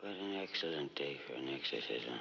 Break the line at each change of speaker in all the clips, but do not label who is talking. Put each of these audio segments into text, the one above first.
What an excellent day for an exorcism.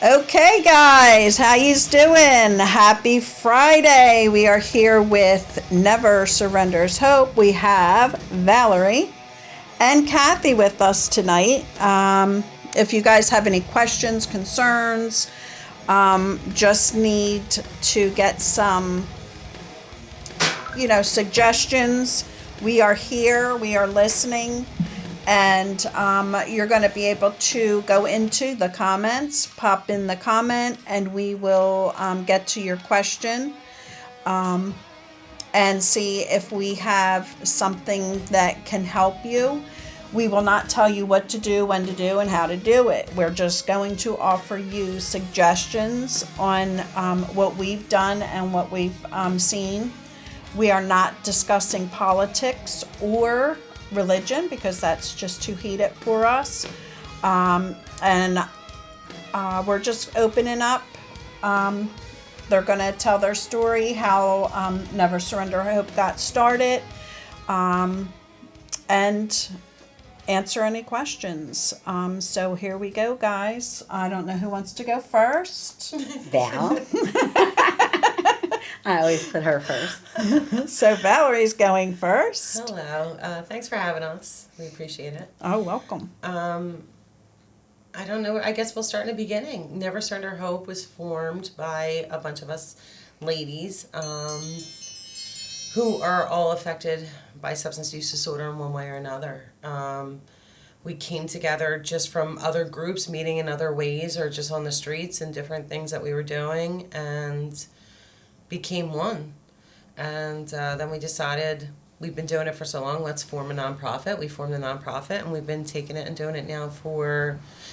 Okay, guys, how yous doing? Happy Friday. We are here with Never Surrenders Hope. We have Valerie and Cathy with us tonight. If you guys have any questions, concerns, just need to get some, suggestions. We are here. We are listening. And you're going to be able to go into the comments, pop in the comment, and we will get to your question and see if we have something that can help you. We will not tell you what to do, when to do, and how to do it. We're just going to offer you suggestions on what we've done and what we've seen. We are not discussing politics or religion because that's just too heated for us, and we're just opening up. They're going to tell their story, how Never Surrender Hope got started, and answer any questions. So here we go, guys. I don't know who wants to go first.
Val. I always put her first.
So Valerie's going first.
Hello. Thanks for having us. We appreciate it.
Oh, welcome.
I don't know. I guess we'll start in the beginning. Never Surrender Hope was formed by a bunch of us ladies who are all affected by substance use disorder in one way or another. We came together just from other groups meeting in other ways or just on the streets and different things that we were doing, and became one. And then we decided, we've been doing it for so long, let's form a nonprofit. We formed a nonprofit, and we've been taking it and doing it now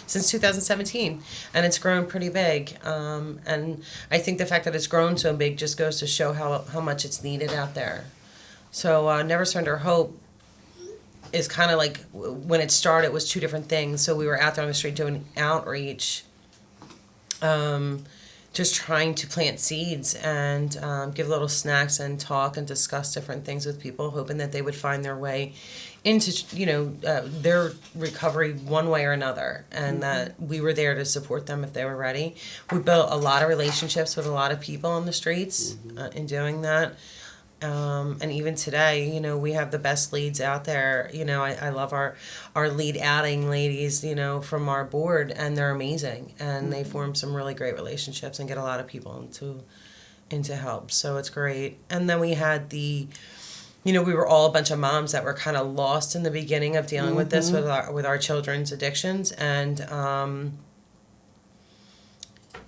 since 2017, and it's grown pretty big. And I think the fact that it's grown so big just goes to show how much it's needed out there. So Never Surrender Hope is kind of like, when it started, it was two different things. So we were out there on the street doing outreach, just trying to plant seeds and give little snacks and talk and discuss different things with people, hoping that they would find their way into, their recovery one way or another, and that we were there to support them if they were ready. We built a lot of relationships with a lot of people on the streets in doing that. And even today, we have the best leads out there. I love our lead outing ladies, from our board, and they're amazing. And they form some really great relationships and get a lot of people into help. So it's great. And then we had the you know, we were all a bunch of moms that were kind of lost in the beginning of dealing with this with our children's addictions, and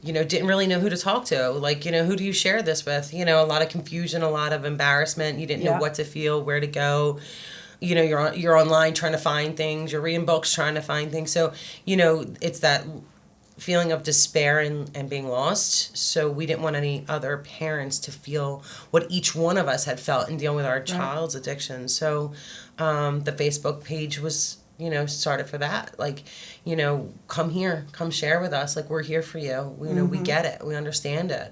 you know, didn't really know who to talk to. Like, you know, who do you share this with? You know, a lot of confusion, a lot of embarrassment. You didn't know what to feel, where to go. You know, you're online trying to find things. You're reading books trying to find things. So, you know, it's that feeling of despair and being lost. So we didn't want any other parents to feel what each one of us had felt in dealing with our child's addiction. So the Facebook page was, you know, started for that. Like, you know, come here, come share with us. Like, we're here for you. You know, we get it. We understand it.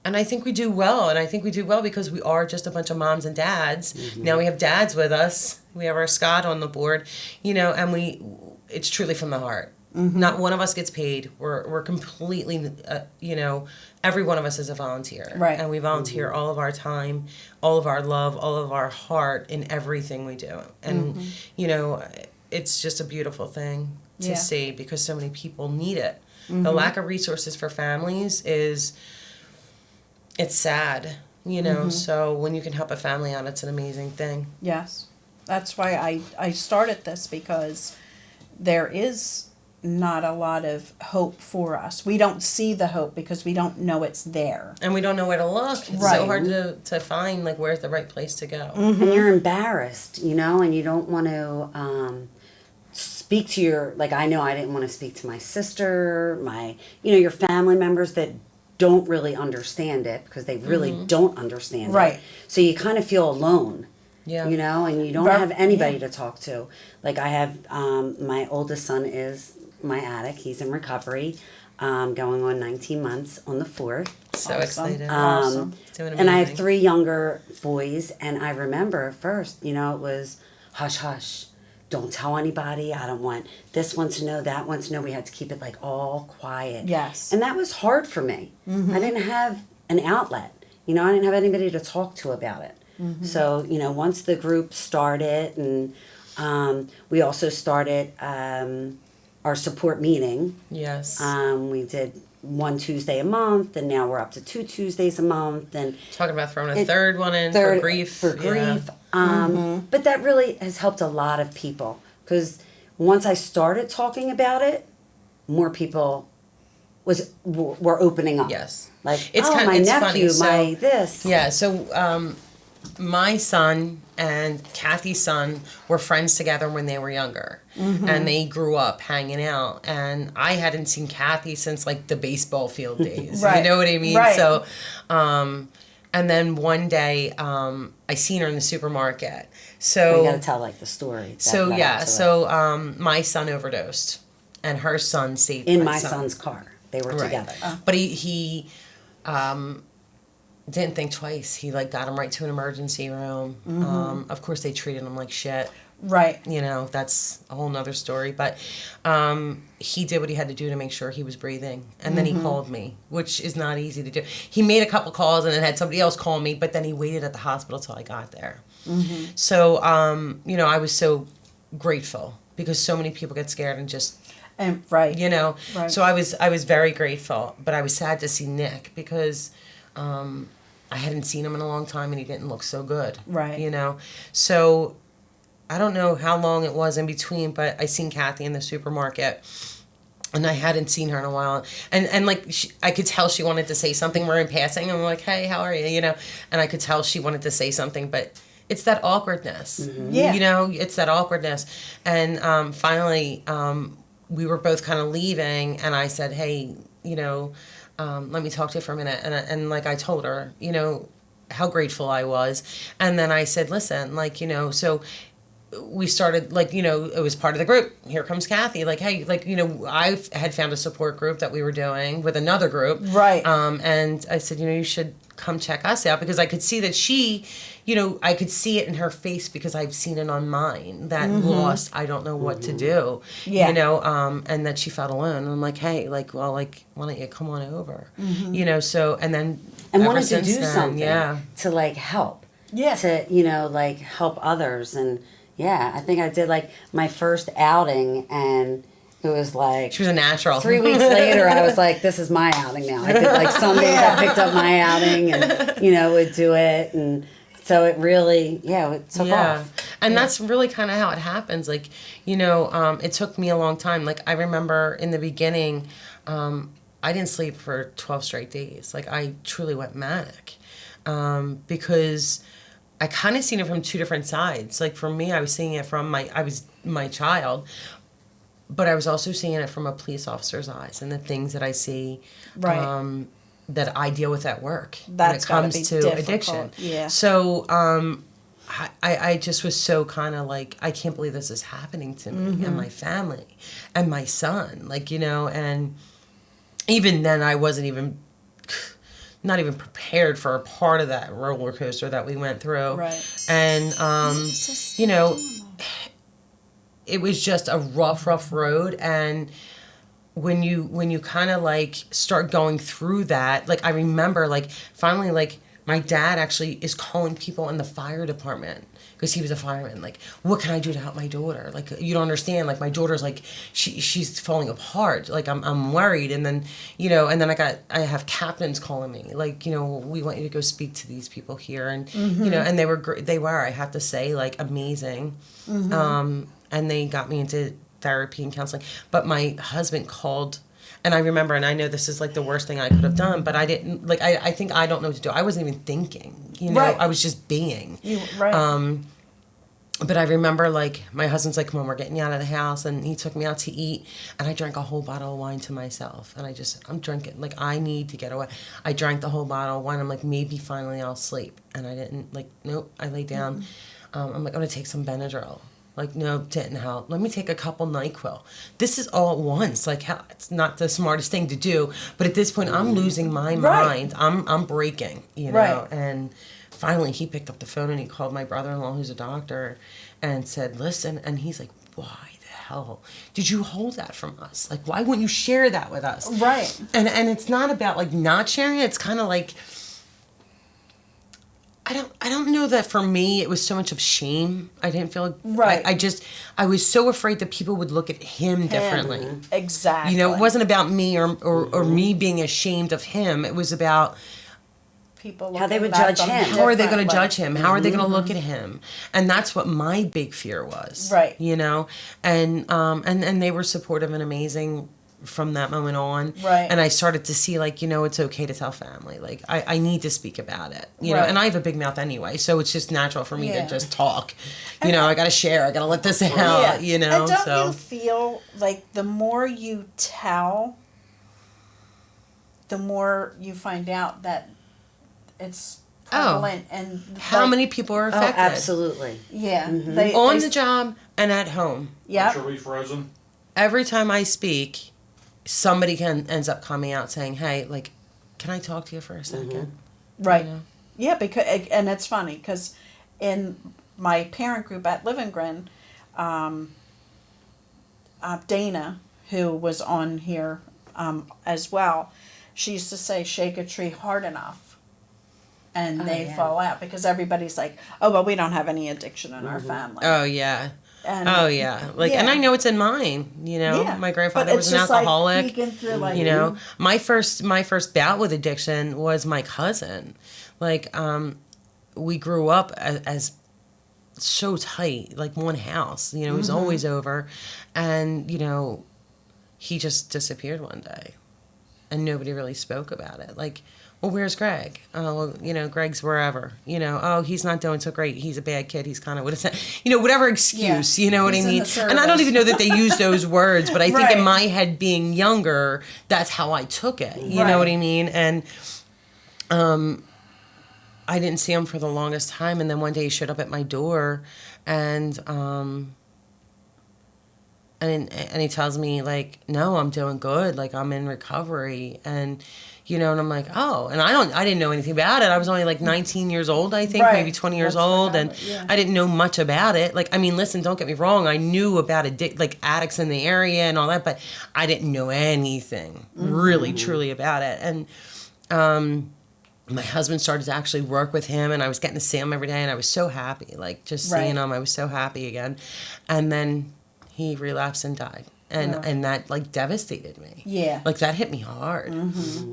And I think we do well. And I think we do well because we are just a bunch of moms and dads. Now we have dads with us. We have our Scott on the board, you know, and it's truly from the heart. Not one of us gets paid. We're completely, you know, every one of us is a volunteer.
Right.
And we volunteer all of our time, all of our love, all of our heart in everything we do. And, you know, it's just a beautiful thing to see because so many people need it. The lack of resources for families it's sad, you know, so when you can help a family out, it's an amazing thing.
Yes. That's why I started this, because there is not a lot of hope for us. We don't see the hope because we don't know it's there.
And we don't know where to look. It's so hard to find, like, where's the right place to go.
And you're embarrassed, you know, and you don't want to speak to your, like, I know I didn't want to speak to my sister, you know, your family members that don't really understand it because they really don't understand it. So you kind of feel alone.
Yeah.
You know, and you don't have anybody to talk to. Like, I have, my oldest son is my addict. He's in recovery, going on 19 months on the 4th.
So excited.
Awesome.
And I have 3 younger boys, and I remember at first, you know, it was hush, hush. Don't tell anybody. I don't want this one to know, that one to know. We had to keep it, like, all quiet.
Yes.
And that was hard for me. I didn't have an outlet. You know, I didn't have anybody to talk to about it. So, you know, once the group started, and we also started our support meeting.
Yes.
We did 1 Tuesday a month, and now we're up to 2 Tuesdays a month. And
talking about throwing a third one in for grief.
For grief. But that really has helped a lot of people, because once I started talking about it, more people were opening up.
Yes.
Like,
It's
my nephew,
funny.
my this.
Yeah, so my son and Cathy's son were friends together when they were younger. And they grew up hanging out. And I hadn't seen Cathy since, like, the baseball field days. You know what I mean? So, and then one day, I seen her in the supermarket. So
You got to tell, like, the story.
So, my son overdosed. And her son saved
In
my
my
son.
son's car. They were together.
But he didn't think twice. He, like, got him right to an emergency room. Of course, they treated him like shit.
Right.
You know, that's a whole nother story. But he did what he had to do to make sure he was breathing. And then he called me, which is not easy to do. He made a couple calls and then had somebody else call me, but then he waited at the hospital till I got there. So, you know, I was so grateful because so many people get scared and just...
And
you know, so I was very grateful, but I was sad to see Nick because I hadn't seen him in a long time and he didn't look so good.
Right.
You know, so I don't know how long it was in between, but I seen Cathy in the supermarket and I hadn't seen her in a while. And like, I could tell she wanted to say something. We're in passing and I'm like, hey, how are you? You know, and I could tell she wanted to say something, but it's that awkwardness.
Yeah.
You know, it's that awkwardness. And finally, we were both kind of leaving, and I said, hey, you know, let me talk to you for a minute. And like I told her, you know, how grateful I was. And then I said, listen, like, you know, so we started, like, you know, it was part of the group. Here comes Cathy. Like, hey, like, you know, I had found a support group that we were doing with another group.
Right.
And I said, you know, you should come check us out, because I could see that she, you know, I could see it in her face because I've seen it on mine, that lost, I don't know what to do, you know, and that she felt alone. And I'm like, hey, like, well, like, why don't you come on over, you know, so, and then
And
ever
wanted to
since
do
then,
something to, like, help.
Yeah.
To, you know, like, help others. And, yeah, I think I did, like, my first outing, and It was like
She was a natural.
3 weeks later, I was like, "This is my outing now." I did like Sundays. I picked up my outing, and would do it, and so it really, it took off.
And that's really kind of how it happens. Like, it took me a long time. Like, I remember in the beginning, I didn't sleep for 12 straight days. Like, I truly went manic because I kind of seen it from two different sides. Like, for me, I was seeing it from my child. But I was also seeing it from a police officer's eyes and the things that I see that I deal with at work when it comes to addiction.
Yeah.
So I just was so kind of like, I can't believe this is happening to me and my family and my son. Like, and even then I wasn't not even prepared for a part of that roller coaster that we went through.
Right.
And, it was just a rough road. And when you kind of like start going through that, like I remember like finally like my dad actually is calling people in the fire department because he was a fireman. Like, what can I do to help my daughter? Like, you don't understand. Like, my daughter's like, she's falling apart. Like, I'm worried. And then, and then I have captains calling me. Like, we want you to go speak to these people here. And, and they were, I have to say, like, amazing. And they got me into therapy and counseling. But my husband called, and I remember, and I know this is like the worst thing I could have done, but I didn't, like, I think I don't know what to do. I wasn't even thinking,
Right.
I was just being.
Right.
But I remember, like, my husband's like, come on, we're getting you out of the house. And he took me out to eat. And I drank a whole bottle of wine to myself. And I'm drinking. Like, I need to get away. I drank the whole bottle of wine. I'm like, maybe finally I'll sleep. And I didn't. Like, nope. I lay down. I'm like, I'm going to take some Benadryl. Like, no, didn't help. Let me take a couple NyQuil. This is all at once. Like, it's not the smartest thing to do. But at this point, I'm losing my mind. I'm breaking,
Right.
And finally, he picked up the phone and he called my brother-in-law, who's a doctor, and said, listen. And he's like, why the hell did you hold that from us? Like, why wouldn't you share that with us?
Right.
And it's not about, like, not sharing it. It's kind of like, I don't know that for me it was so much of shame. I didn't feel
right.
I was so afraid that people would look at him differently.
Exactly.
It wasn't about me or me being ashamed of him. It was about
people
how they would judge him.
How are they going to judge him? How are they going to look at him? And that's what my big fear was.
Right.
And they were supportive and amazing from that moment on.
Right.
And I started to see, like, it's okay to tell family. Like, I need to speak about it. You know,
Right.
and I have a big mouth anyway, so it's just natural for me to just talk. I got to share. I got to let this out,
And don't you feel like the more you tell, the more you find out that it's prevalent and
how many people are affected?
Oh, absolutely.
Yeah.
On the job and at home.
Yeah.
Are we frozen?
Every time I speak, somebody ends up coming out saying, hey, like, can I talk to you for a second?
Right. Yeah, because, and it's funny because in my parent group at Livingren, Dana, who was on here as well, she used to say, shake a tree hard enough and they fall out, because everybody's like, oh, well, we don't have any addiction in our family.
Oh, yeah.
And,
Like, and I know it's in mine, my grandfather was an alcoholic, my first bout with addiction was my cousin. Like, we grew up as so tight, like one house, he was always over, and, he just disappeared one day and nobody really spoke about it. Like, well, where's Greg? Oh, well, Greg's wherever. Oh, he's not doing so great. He's a bad kid. He's kind of whatever excuse. You know what I mean? And I don't even know that they use those words, but I think in my head, being younger, that's how I took it. You know what I mean? And I didn't see him for the longest time, and then one day he showed up at my door, and he tells me, like, no, I'm doing good. Like, I'm in recovery, and and I'm like, oh, and I didn't know anything about it. I was only like 19 years old, I think, maybe 20 years old, and I didn't know much about it. Like, I mean, listen, don't get me wrong. I knew about addicts in the area and all that, but I didn't know anything really, truly about it. And my husband started to actually work with him, and I was getting to see him every day, and I was so happy, like, just seeing him. I was so happy again. And then he relapsed and died. and that like devastated me.
Yeah.
Like that hit me hard.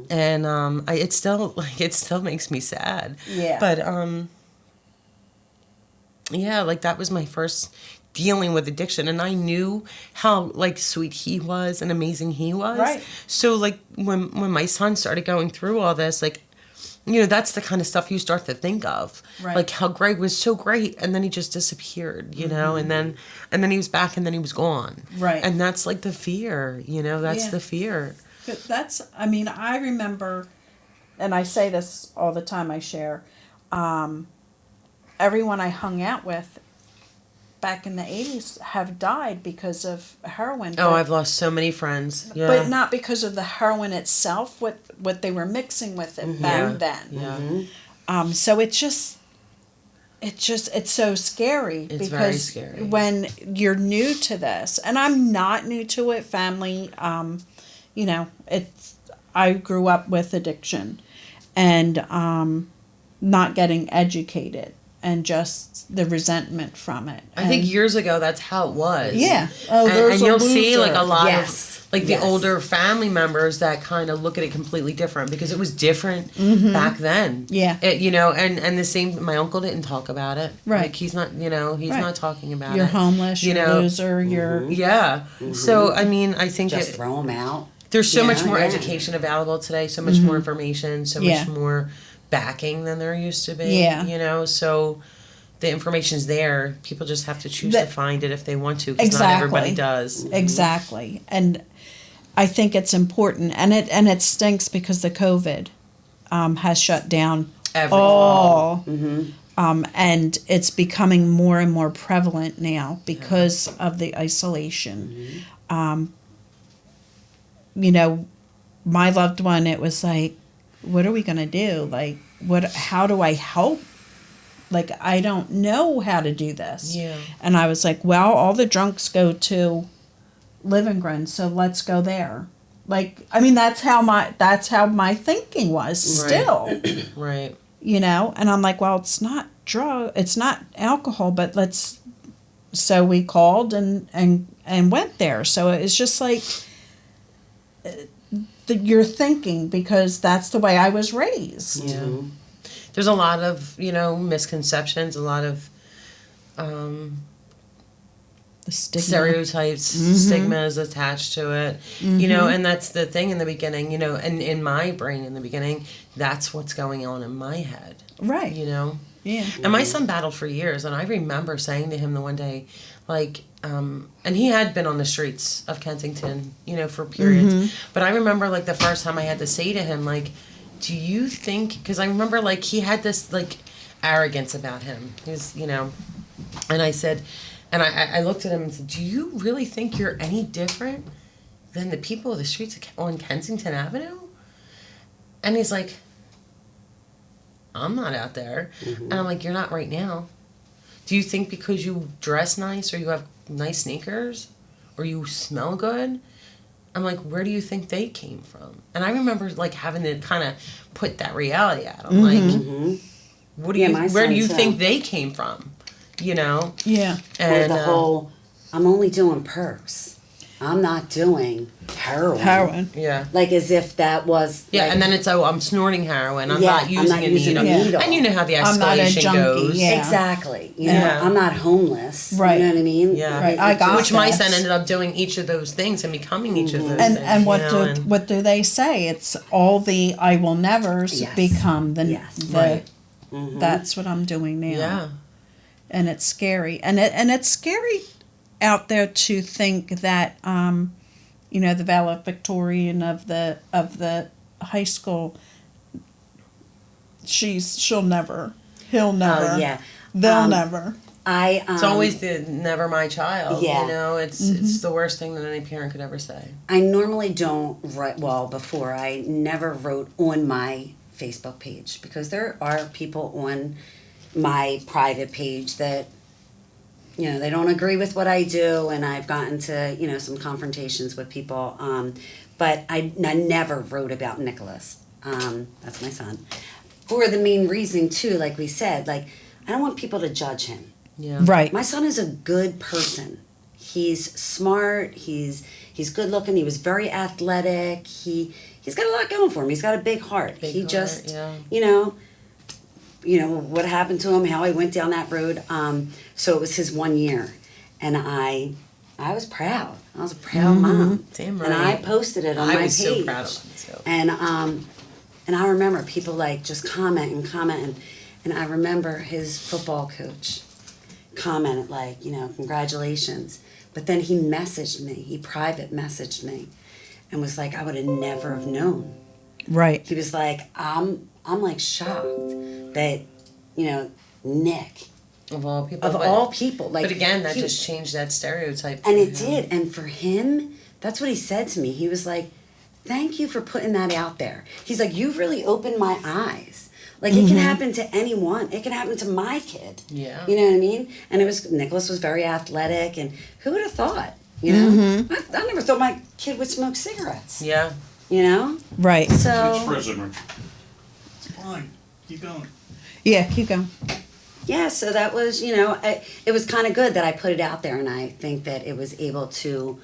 And it still makes me sad.
Yeah.
But yeah, like that was my first dealing with addiction, and I knew how like sweet he was and amazing he was.
Right.
So like when my son started going through all this, like, you know, that's the kind of stuff you start to think of.
Right.
Like how Greg was so great and then he just disappeared, you know, and then he was back and then he was gone.
Right.
And that's like the fear, you know, that's the fear.
But that's, I mean, I remember, and I say this all the time, I share, everyone I hung out with back in the 80s have died because of heroin.
Oh, I've lost so many friends. Yeah.
But not because of the heroin itself, what they were mixing with it back then.
Yeah.
So it's so scary
It's very
because
scary.
when you're new to this, and I'm not new to it, family, you know, I grew up with addiction and not getting educated and just the resentment from it.
I think years ago that's how it was.
Yeah. Oh,
and
there's a
you'll see like
loser.
a lot
Yes.
of like the
Yes.
older family members that kind of look at it completely different because it was different back then.
Yeah.
You know, and the same. My uncle didn't talk about it.
Right.
Like he's not. You know, he's
Right.
not talking about
You're
it.
homeless,
You
you're a
know.
loser, you're...
Yeah. So I mean, I think
Just throw them out.
there's so
Yeah,
much more
yeah.
education available today. So much more information. So
Yeah.
much more backing than there used to be.
Yeah.
You know. So the information's there. People just have to choose
That-
to find it if they want to, because not
Exactly.
everybody does.
Exactly. And I think it's important, and it stinks because the COVID has shut down
Everything.
all, and it's becoming more and more prevalent now because of the isolation. You know, my loved one, it was like, what are we gonna do? Like, how do I help? Like, I don't know how to do this.
Yeah.
And I was like, well, all the drunks go to Livingren, so let's go there. Like, I mean, that's how my thinking was still,
Right.
you know? And I'm like, well, it's not alcohol, but so we called and went there. So it's just like, you're thinking, because that's the way I was raised.
Yeah. There's a lot of, you know, misconceptions, a lot of
The stigma.
stereotypes, stigmas attached to it, you know, and that's the thing in the beginning, you know, and in my brain in the beginning, that's what's going on in my head,
Right.
you know?
Yeah.
And my son battled for years, and I remember saying to him the one day, like, and he had been on the streets of Kensington, you know, for periods, but I remember, like, the first time I had to say to him, like, do you think, because I remember, like, he had this, like, arrogance about him, he's, you know, and I said, and I looked at him and said, do you really think you're any different than the people of the streets on Kensington Avenue? And he's like, I'm not out there. And I'm like, you're not right now. Do you think because you dress nice or you have nice sneakers or you smell good? I'm like, where do you think they came from? And I remember like having to kind of put that reality at them. Like, what do
my
where do
son
you
too.
think they came from? You know?
Yeah.
Or
And
the whole, I'm only doing perks. I'm not doing heroin.
yeah.
Like as if that was.
Yeah,
like,
and then it's, oh, I'm snorting heroin. I'm
Yeah,
not
I'm
using
not
a
using a
needle.
needle.
And you know how the
I'm not a
escalation
junkie,
goes.
yeah.
Exactly. You
Yeah.
know, I'm not homeless.
Right.
You know what I mean?
Yeah.
Right, I got
Which my
that.
son ended up doing each of those things and becoming each of those
And
things.
and
you know,
what do they say? It's all the I will nevers
Yes.
become the
Yes.
Right.
That's what I'm doing now.
Yeah.
And it's scary. And it's scary out there to think that you know, the valedictorian of the high school, he'll never.
Oh, yeah.
They'll never.
It's
It's always the never my child.
Yeah.
You know, it's the worst thing that any parent could ever say.
I normally don't write, well, before I never wrote on my Facebook page because there are people on my private page that, you know, they don't agree with what I do, and I've gotten to, you know, some confrontations with people. But I never wrote about Nicholas. That's my son. For the main reason, too, like we said, like, I don't want people to judge him.
Yeah.
Right.
My son is a good person. He's smart. He's He's good looking. He was very athletic. He's got a lot going for him. He's got a big heart. You know what happened to him, how he went down that road. So it was his 1 year, and I was proud. I was a proud mom.
Damn
And I
right.
posted it on my page.
I was so proud of him too.
And I remember people like just commenting, and I remember his football coach commented like, you know, congratulations. But then he messaged me. He private messaged me, and was like, I would have never have known.
Right.
He was like, I'm like shocked that, you know, Nick
Of all people.
of all people, like.
But again, that
he-
just changed that stereotype.
And
for
it
him.
did. And for him, that's what he said to me. He was like, thank you for putting that out there. He's like, you've really opened my eyes. Like, it can happen to anyone. It can happen to my kid.
Yeah.
You know what I mean? And Nicholas was very athletic, and who would have thought? You know? I never thought my kid would smoke cigarettes.
Yeah.
You know?
Right.
It's
So,
prisoner. It's fine. Keep going.
Yeah, keep going.
yeah, so that was, you know, it was kind of good that I put it out there, and I think that it was able to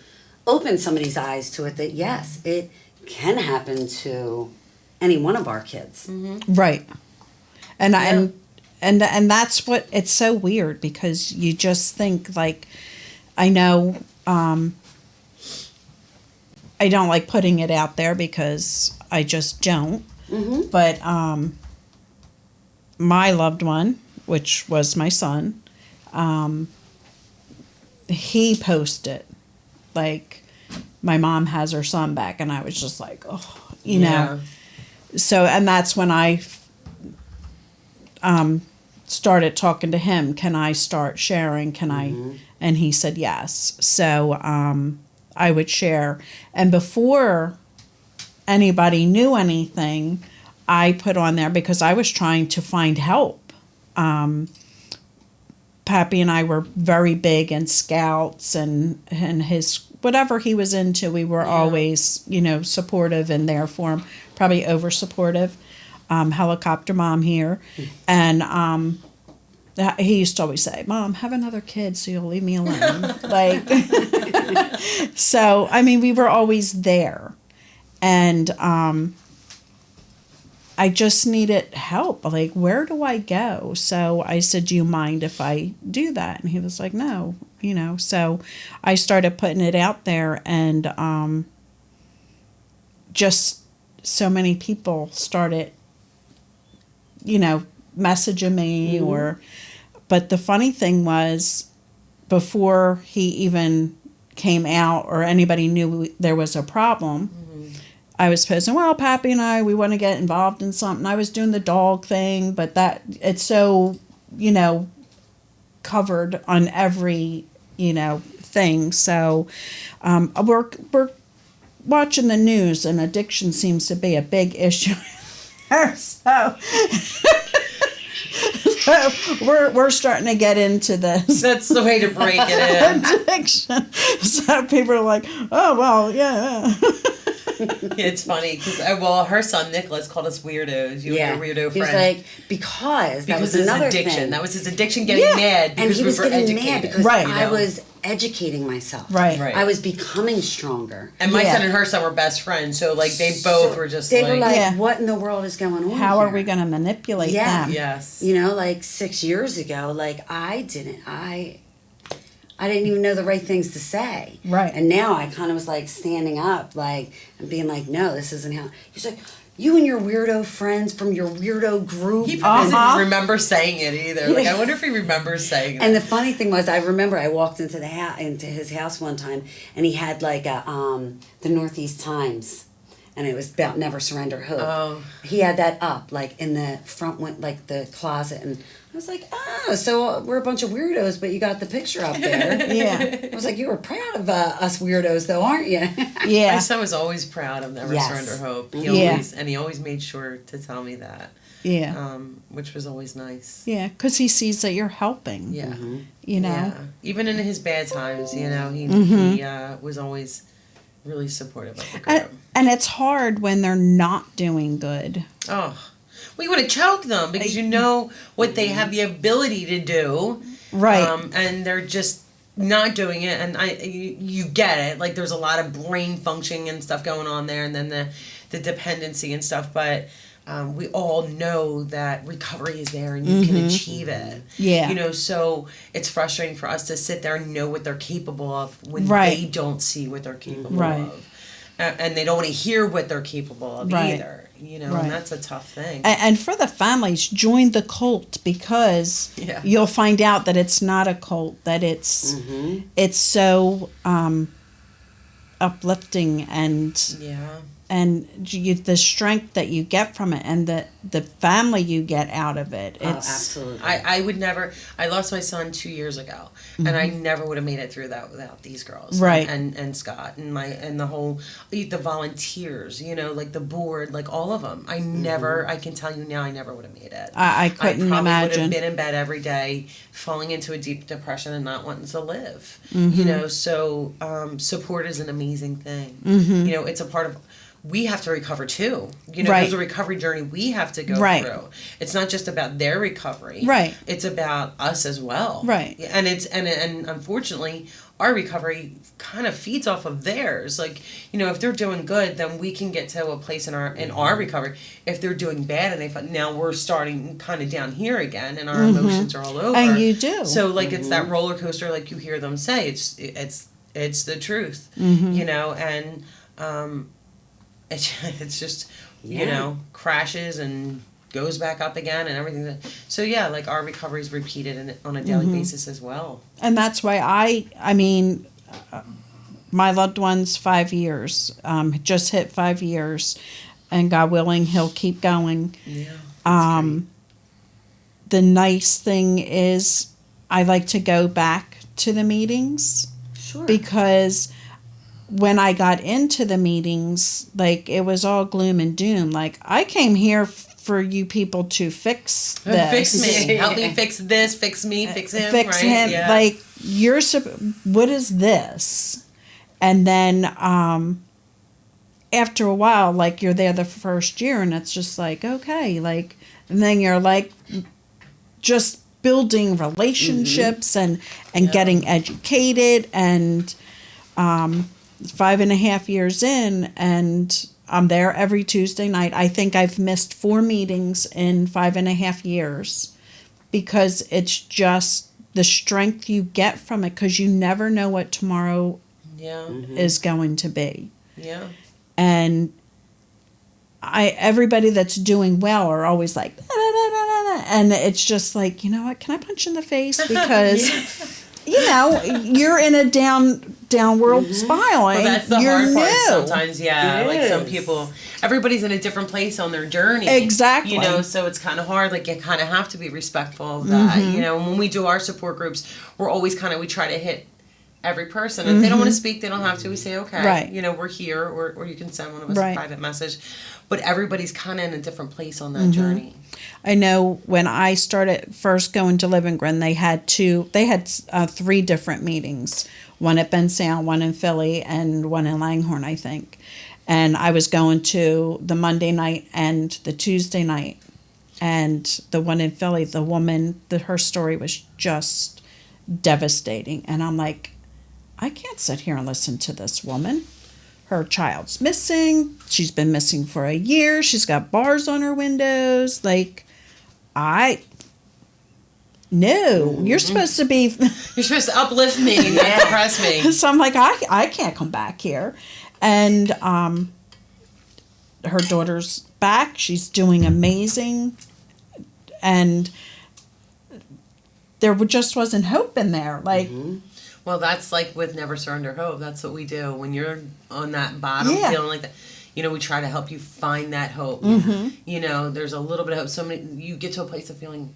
open somebody's eyes to it, that yes, it can happen to any one of our kids.
Right. And that's what, it's so weird, because you just think like, I know, I don't like putting it out there because I just don't. But my loved one, which was my son, he posted like, my mom has her son back, and I was just like, oh, you know. So, and that's when I started talking to him. Can I start sharing? Can I? And he said yes. So I would share. And before anybody knew anything, I put on there, because I was trying to find help. Pappy and I were very big in scouts, and his whatever he was into, we were always, you know, supportive and there for him, probably over supportive. Helicopter mom here. And he used to always say, Mom, have another kid so you'll leave me alone. Like, so, I mean, we were always there. And I just needed help. Like, where do I go? So I said, do you mind if I do that? And he was like, no, you know. So I started putting it out there, and just so many people started, you know, messaging me but the funny thing was, before he even came out or anybody knew there was a problem, I was posting, well, Pappy and I, we want to get involved in something. I was doing the dog thing, but that it's so, you know, covered on every, you know, thing. So we're watching the news, and addiction seems to be a big issue. So we're starting to get into this.
That's the way to break it in.
Addiction. So people are like, oh, well, yeah.
It's funny because her son Nicholas called us weirdos. You and your weirdo
He was
friend.
like, because that
Because
was
his
another
addiction.
thing.
That was his addiction getting mad because
And he
we
was
were
getting
educated.
mad because
Right.
I was educating myself.
Right.
Right.
I was becoming stronger.
And my
Yeah.
son and her son were best friends, so like they both were just
They
like,
were like,
Yeah.
what in the world is going on
How are
here?
we going to manipulate
Yeah.
them?
yes.
You know, like 6 years ago, like I didn't even know the right things to say.
Right.
And now I kind of was like standing up, like, and being like, no, this isn't how. He's like, you and your weirdo friends from your weirdo group.
He probably doesn't remember saying it either. Like, I wonder if he remembers saying it.
And the funny thing was, I remember I walked into into his house one time, and he had like a the Northeast Times, and it was about Never Surrender Hope.
Oh.
He had that up like in the front, like the closet, and I was like, oh, so we're a bunch of weirdos, but you got the picture up there.
Yeah.
I was like, you were proud of us weirdos, though, aren't you?
My
Yeah.
son was always proud of Never
Yes.
Surrender Hope.
Yeah.
He always made sure to tell me that,
Yeah.
which was always nice.
Yeah. Because he sees that you're helping.
Yeah.
You know?
Yeah. Even in his bad times, you know, he was always really supportive of the group.
And it's hard when they're not doing good.
Oh, well, you want to choke them because you know what they have the ability to do.
Right.
And they're just not doing it, and you get it, like there's a lot of brain functioning and stuff going on there, and then the dependency and stuff, but we all know that recovery is there and you can achieve it.
Yeah.
You know, so it's frustrating for us to sit there and know what they're capable of when
Right.
they don't see what they're capable
Right.
of. And they don't want to hear what they're capable of
Right.
either. You know,
Right.
and that's a tough thing.
And for the families, join the cult, because
Yeah.
you'll find out that it's not a cult, that it's so uplifting, and
Yeah.
the strength that you get from it, and the family you get out of it.
Oh,
It's
absolutely.
I would never. I lost my son 2 years ago, and I never would have made it through that without these girls,
Right.
And Scott and the whole the volunteers, you know, like the board, like all of them. I never. I can tell you now, I never would have made it.
I couldn't
probably would
imagine.
have been in bed every day, falling into a deep depression and not wanting to live. You know, so support is an amazing thing. You know, it's a part of. We have to recover too. You know,
Right.
there's a recovery journey we have to go
Right.
through. It's not just about their recovery.
Right.
It's about us as well.
Right.
And and unfortunately, our recovery kind of feeds off of theirs. Like, you know, if they're doing good, then we can get to a place in our recovery. If they're doing bad, and now we're starting kind of down here again, and our emotions are all over.
And you do.
So like it's that roller coaster, like you hear them say. It's the truth. You know, and it's just you know, crashes and goes back up again and everything. So yeah, like our recovery is repeated on a daily basis as well.
And that's why I mean, my loved one's 5 years, just hit 5 years, and God willing, he'll keep going.
Yeah.
The nice thing is, I like to go back to the meetings,
Sure.
because when I got into the meetings, like, it was all gloom and doom. Like, I came here for you people to fix this.
Fix me. Help me fix this. Fix me. Fix him.
Fix
right?
him.
Yeah.
Like, what is this? And then after a while, like, you're there the first year, and it's just like, okay, like, and then you're like just building relationships and getting educated, and 5.5 years in, and I'm there every Tuesday night. I think I've missed 4 meetings in 5.5 years, because it's just the strength you get from it, because you never know what tomorrow
Yeah.
is going to be.
Yeah.
And everybody that's doing well are always like, "Da, da, da, da, da," and it's just like, you know what, can I punch in the face? Because you know, you're in a downward spiral.
Well, that's the
you're
hard part
new.
sometimes, yeah.
It
Like some
is.
people, everybody's in a different place on their journey.
Exactly.
You know, so it's kind of hard. Like, you kind of have to be respectful of that. You know, when we do our support groups, we're always we try to hit every person. If they don't want to speak, they don't have to. We say, okay,
Right.
you know, we're here, or you can send one of us
Right.
a private message. But everybody's kind of in a different place on that journey.
I know when I started first going to Living Ground, they had 3 different meetings. One at Ben Sound, one in Philly, and one in Langhorne, I think. And I was going to the Monday night and the Tuesday night. And the one in Philly, the woman, her story was just devastating. And I'm like, I can't sit here and listen to this woman. Her child's missing. She's been missing for a year. She's got bars on her windows. Like, no, you're supposed to be.
You're supposed to uplift me, not depress me.
So I'm like, I can't come back here. And her daughter's back. She's doing amazing. And there just wasn't hope in there. Like,
Well, that's like with Never Surrender Hope. That's what we do. When you're on that bottom
Yeah.
feeling like that, you know, we try to help you find that hope. You know, there's a little bit of hope. You get to a place of feeling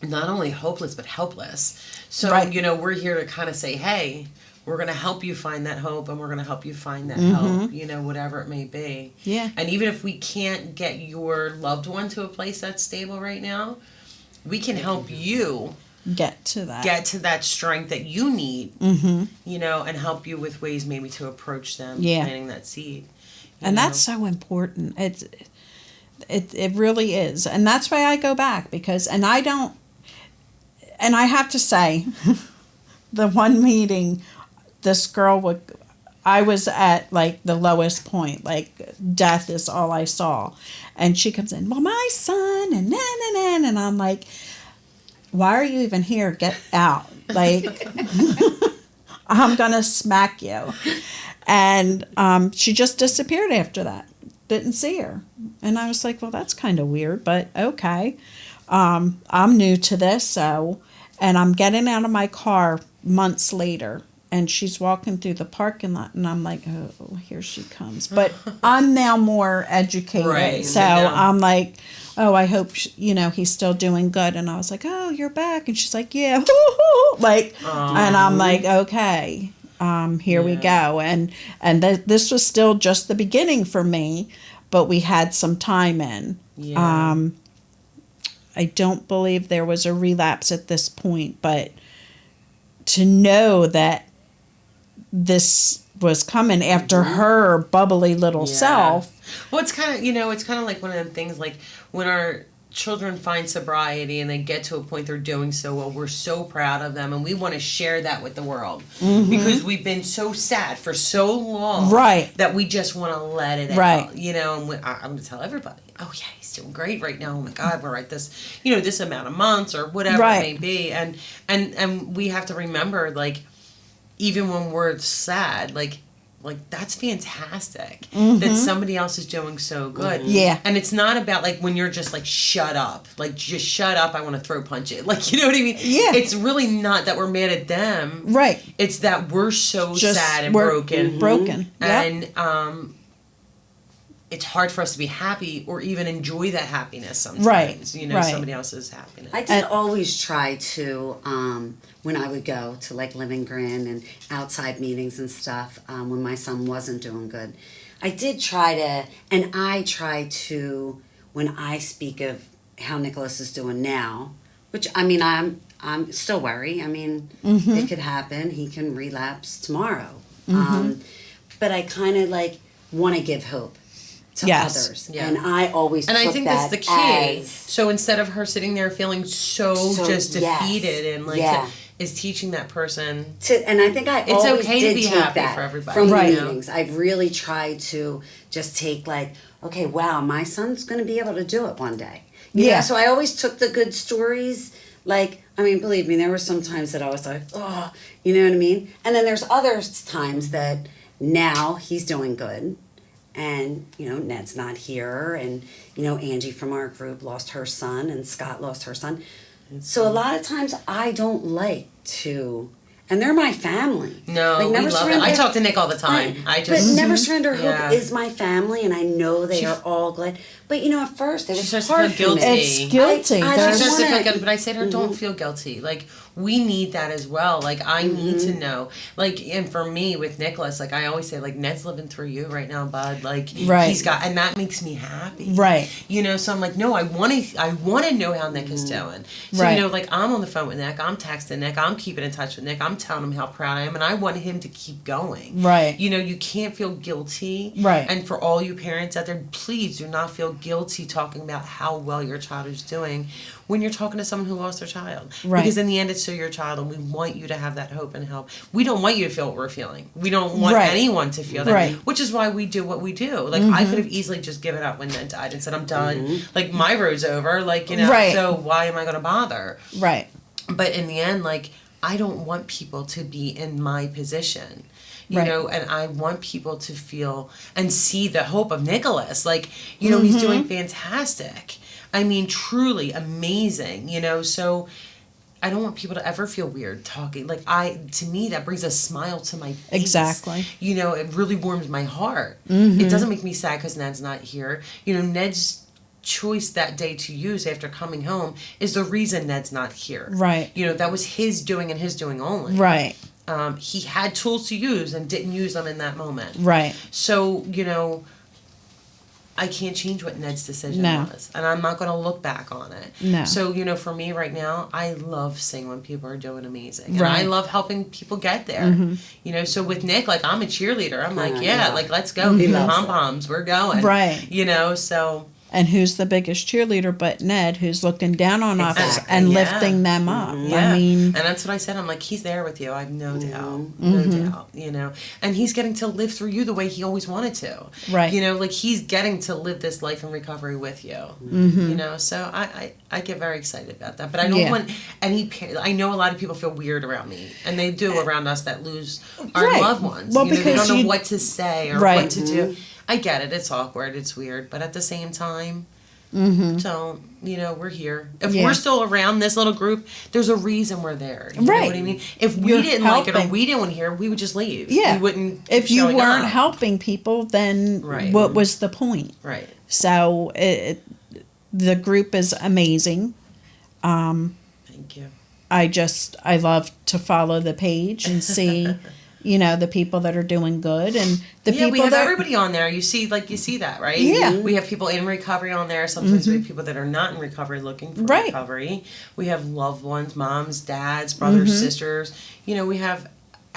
not only hopeless, but helpless. So,
Right.
you know, we're here to kind of say, hey, we're going to help you find that hope, and we're going to help you find that help, you know, whatever it may be.
Yeah.
And even if we can't get your loved one to a place that's stable right now, we can help you
get to that
strength that you need, you know, and help you with ways maybe to approach them, planting that seed.
And that's so important. It really is. And that's why I go back, because, and I have to say, the one meeting, this girl would, I was at like the lowest point, like death is all I saw. And she comes in, well, my son, and and I'm like, why are you even here? Get out. Like, I'm going to smack you. And she just disappeared after that. Didn't see her. And I was like, well, that's kind of weird, but okay. I'm new to this, so, and I'm getting out of my car months later, and she's walking through the parking lot, and I'm like, oh, here she comes. But I'm now more educated,
Right,
so
yeah.
I'm like, oh, I hope, he's still doing good. And I was like, oh, you're back. And she's like, yeah, like, and I'm like, okay, here we go. And this was still just the beginning for me, but we had some time in.
Yeah.
I don't believe there was a relapse at this point, but to know that this was coming after her bubbly little self.
Well, it's kind of like one of them things, like when our children find sobriety and they get to a point they're doing so well, we're so proud of them, and we want to share that with the world because we've been so sad for so long,
right?
That we just want to let it
right.
out, And I'm going to tell everybody, oh yeah, he's doing great right now. Oh my God, we're at this, this amount of months or whatever it may be, and we have to remember, like, even when we're sad, like that's fantastic that somebody else is doing so good.
Yeah.
And it's not about like when you're just like shut up, like just shut up, I want to throw punch it, like, you know what I mean?
Yeah.
It's really not that we're mad at them,
right?
It's that we're so
just
sad and broken,
broken,
and it's hard for us to be happy or even enjoy that happiness sometimes.
Right.
Somebody else's happiness.
I did always try to, when I would go to like Live and Grin and outside meetings and stuff, when my son wasn't doing good, I did try to, and I try to, when I speak of how Nicholas is doing now, which I mean, I'm still worried. I mean, it could happen. He can relapse tomorrow. But I kind of like want to give hope to others.
Yeah.
And I always
and
took
I think
that
that's the key.
as,
so instead of her sitting there feeling so just defeated and like is teaching that person
and I think I always
okay
did
to be
take
happy
that
for everybody,
from the
right.
meetings. I've really tried to just take like, okay, wow, my son's going to be able to do it one day. You know? So I always took the good stories. Like, I mean, believe me, there were some times that I was like, oh, you know what I mean? And then there's other times that now he's doing good. And, Ned's not here. And, Angie from our group lost her son and Scott lost her son. So a lot of times I don't like to, and they're my family.
No,
like,
we love it. I talk to Nick all the time.
But Never Surrender Hope is my family, and I know they are all glad. But at first it was hard for me.
It's guilty.
She starts to feel guilty, but I say to her, don't feel guilty. Like, we need that as well. Like, I need to know. Like, and for me with Nicholas, like I always say, like, Ned's living through you right now, bud. Like, he's got, and that makes me happy.
Right.
So I'm like, no, I want to know how Nick is doing. So like I'm on the phone with Nick, I'm texting Nick, I'm keeping in touch with Nick, I'm telling him how proud I am, and I want him to keep going.
Right.
You can't feel guilty.
Right.
And for all you parents out there, please do not feel guilty talking about how well your child is doing when you're talking to someone who lost their child.
Right.
Because in the end, it's still your child, and we want you to have that hope and help. We don't want you to feel what we're feeling. We don't want anyone to feel that. Which is why we do what we do. Like, I could have easily just given up when Ned died and said, I'm done. Like, my road's over. Like, so why am I going to bother?
Right.
But in the end, like, I don't want people to be in my position. You know, and I want people to feel and see the hope of Nicholas. Like, he's doing fantastic. I mean, truly amazing, so I don't want people to ever feel weird talking. Like, to me, that brings a smile to my face.
Exactly.
It really warms my heart. It doesn't make me sad because Ned's not here. Ned's choice that day to use after coming home is the reason Ned's not here.
Right.
That was his doing and his doing only.
Right.
He had tools to use and didn't use them in that moment.
Right.
So, I can't change what Ned's decision was. And I'm not going to look back on it.
No.
So, for me right now, I love seeing when people are doing amazing. And I love helping people get there. So with Nick, like, I'm a cheerleader. I'm like, like, let's go. Give me pom-poms. We're going.
Right.
So...
And who's the biggest cheerleader but Ned, who's looking down on us
Exactly,
and
yeah.
lifting them up.
Yeah.
I mean,
and that's what I said. I'm like, he's there with you. I have no doubt, no doubt. You know, and he's getting to live through you the way he always wanted to.
Right.
You know, like he's getting to live this life in recovery with you. You know, so I get very excited about that. But I don't
Yeah.
want any. I know a lot of people feel weird around me, and they do around us that lose our
Right.
loved ones.
Well,
you know, they
because
don't know
you-
what to say or
Right.
what to do. I get it. It's awkward. It's weird. But at the same time. So, you know, we're here. If
Yeah.
we're still around this little group, there's a reason we're there. You
Right.
know what I mean? If we
You're
didn't like it or
helping.
we didn't want to hear it, we would just leave.
yeah.
We wouldn't
if
keep
you
showing
weren't
up.
helping people, then
Right.
what was the point?
Right.
So the group is amazing.
Thank you.
I love to follow the page and see, you know, the people that are doing good and the
Yeah,
people
we have
that
everybody on there. You see that, right?
Yeah.
We have people in recovery on there. Sometimes we have people that are not in recovery looking for
Right.
recovery. We have loved ones, moms, dads, brothers, sisters. You know, we have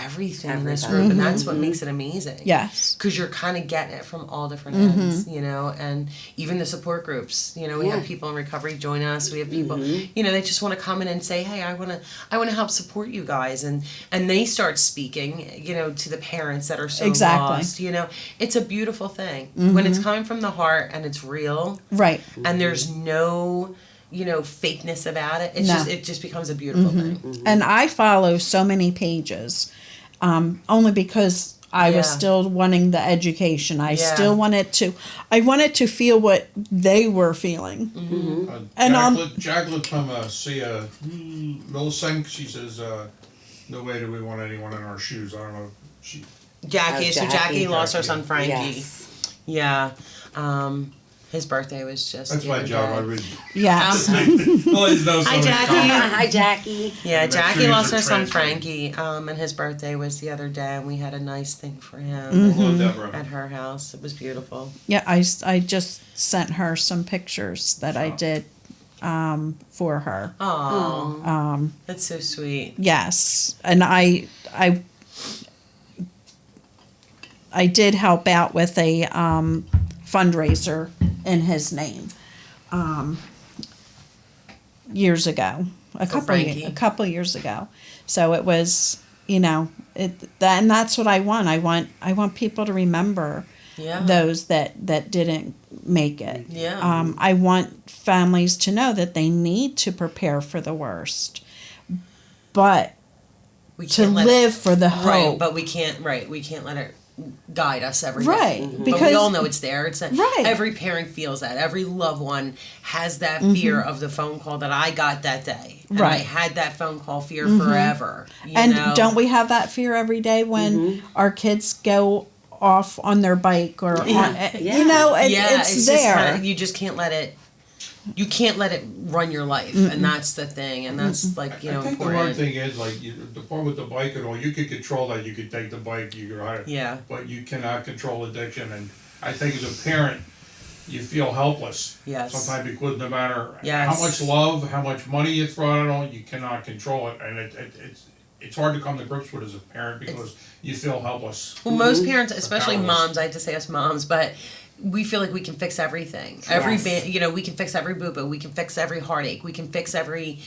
everything in this group, and that's what makes it amazing.
Yes.
Because you're kind of getting it from all different ends, you know, and even the support groups. You know, we have people in recovery join us. We have people, you know, they just want to come in and say, "Hey, I want to help support you guys," and they start speaking, you know, to the parents that are so
Exactly.
lost. You know, it's a beautiful thing when it's coming from the heart and it's real,
Right.
and there's no, you know, fakeness about it. It's
No.
it just becomes a beautiful thing.
And I follow so many pages, only because I was
Yeah.
still wanting the education. I
Yeah.
still wanted to feel what they were feeling. And
Jacqueline come see Millicent. She says, "No way do we want anyone in our shoes." I don't know. She
Jackie, so Jackie lost her son Frankie.
Yes.
Yeah. His birthday was just
that's
the
my
other
job. I
day.
read.
Yes.
Always know
Hi,
somebody's
Jackie.
coming.
Hi, Jackie.
Yeah,
Make sure
Jackie
he's
lost
a
her son
transfer.
Frankie, and his birthday was the other day, and we had a nice thing for him
Hello, Deborah.
at her house. It was beautiful.
Yeah, I just sent her some pictures that I did for her.
Oh, that's so sweet.
Yes, and I did help out with a fundraiser in his name years ago, a
Frankie?
couple years ago. So it was, you know, and that's what I want. I want people to remember
Yeah.
those that didn't make it.
Yeah.
I want families to know that they need to prepare for the worst, but
We
to
can't let
live for the hope.
right, but we can't let it guide us every day.
Right,
But we
because-
all know it's there. It's
Right.
Every parent feels that. Every loved one has that fear of the phone call that I got that day. And I
Right.
had that phone call fear forever. You
And
know?
don't we have that fear every day when our kids go off on their bike or on, you know, it's
just
there.
kinda, you just can't let it. You can't let it run your life, and that's the thing, and that's like
I think the
important.
hard thing is like the part with the bike and all. You could control that. You could take the bike. You could ride it.
Yeah.
But you cannot control addiction. And I think as a parent, you feel helpless.
Yes.
Sometimes because no matter
Yes.
how much love, how much money you throw out on it, you cannot control it, and it's hard to come to grips with as a parent because you feel helpless.
Well, most parents, especially
Powerless.
moms, I have to say us moms, but we feel like we can fix everything. We can fix every boo-boo. We can fix every heartache. We can fix every,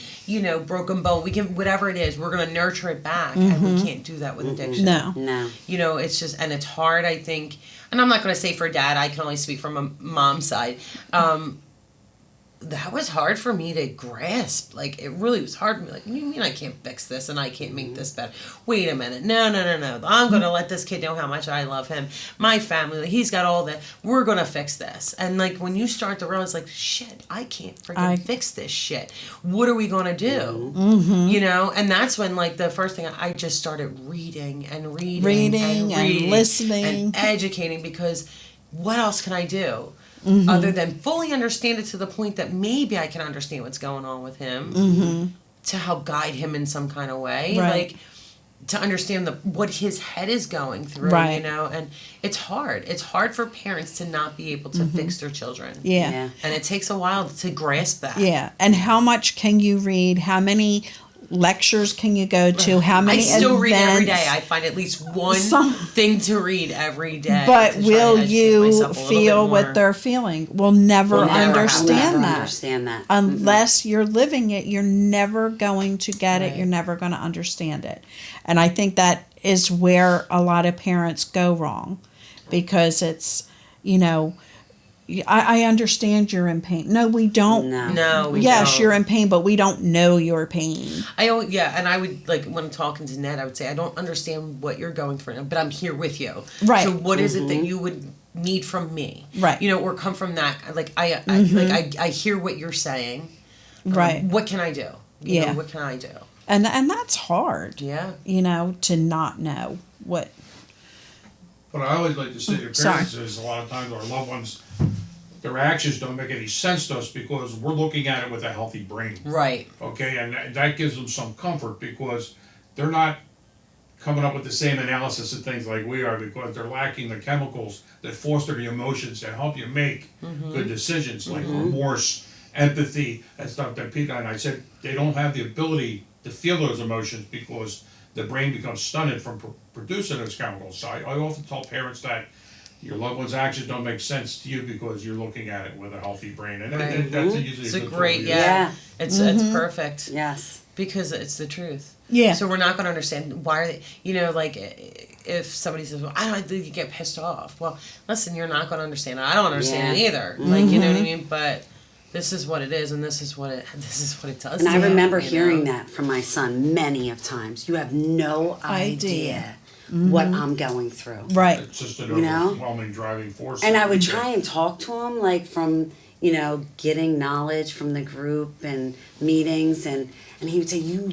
broken bone. We can, whatever it is, we're going to nurture it back. And we can't do that with addiction.
No.
No.
It's just, and it's hard, I think. And I'm not going to say for dad, I can only speak from a mom's side. That was hard for me to grasp. Like, it really was hard for me. Like, what do you mean I can't fix this and I can't make this better? Wait a minute. No. I'm going to let this kid know how much I love him. My family, he's got all that. We're going to fix this. And, like, when you start to realize, like, shit, I can't freaking fix this shit. What are we going to do? Mm-hmm. And that's when, like, the first thing I just started reading and
listening.
and educating, because what else can I do?
Mm-hmm.
Other than fully understand it to the point that maybe I can understand what's going on with him to help guide him in some kind of way.
Right.
Like, to understand what his head is going through,
Right.
and it's hard. It's hard for parents to not be able to fix their children.
Yeah.
And it takes a while to grasp that.
Yeah. And how much can you read? How many lectures can you go to? How
I
many
still read every
events?
day. I find at least one
Some-
thing to read every day.
But
to try
will
to educate
you
myself a little bit
feel
more.
what they're feeling? We'll never
We'll never have
understand
Never
that.
understand that.
Unless you're living it, you're never going to get it.
Right.
You're never going to understand it. And I think that is where a lot of parents go wrong, because it's, you know, I understand you're in pain. No, we don't.
No, we
Yes,
don't.
you're in pain, but we don't know your pain.
And I would, like, when I'm talking to Ned, I would say, I don't understand what you're going through, but I'm here with you.
Right.
So what is it that you would need from me?
Right.
You know, or come from that. Like, I hear what you're saying.
Right.
What can I do? You
Yeah.
know, what can I do?
And that's hard.
Yeah.
You know, to not know what.
But I always like to say to
Sorry.
parents is a lot of times our loved ones, their actions don't make any sense to us because we're looking at it with a healthy brain.
Right.
Okay, and that gives them some comfort because they're not coming up with the same analysis of things like we are, because they're lacking the chemicals that foster the emotions that help you make good decisions, like remorse, empathy, and stuff that Pete and I said they don't have the ability to feel those emotions because the brain becomes stunted from producing those chemicals. So I often tell parents that your loved one's actions don't make sense to you because you're looking at it with a healthy brain, and
Right.
that's usually
It's
a
a
good
great,
tool to use.
yeah. It's perfect.
Yes.
Because it's the truth.
Yeah.
So we're not going to understand why are they, you know, like if somebody says, well, I don't think you get pissed off. Well, listen, you're not going to understand it. I don't understand it either. Like, you know what I mean? But this is what it is, and this is what it does.
And I
to you,
remember
you
hearing
know?
that from my son many of times. You have no idea what I'm going through.
Right.
It's just an
You know?
overwhelming driving force.
And I would try and talk to him, like, from, you know, getting knowledge from the group and meetings, and he would say, you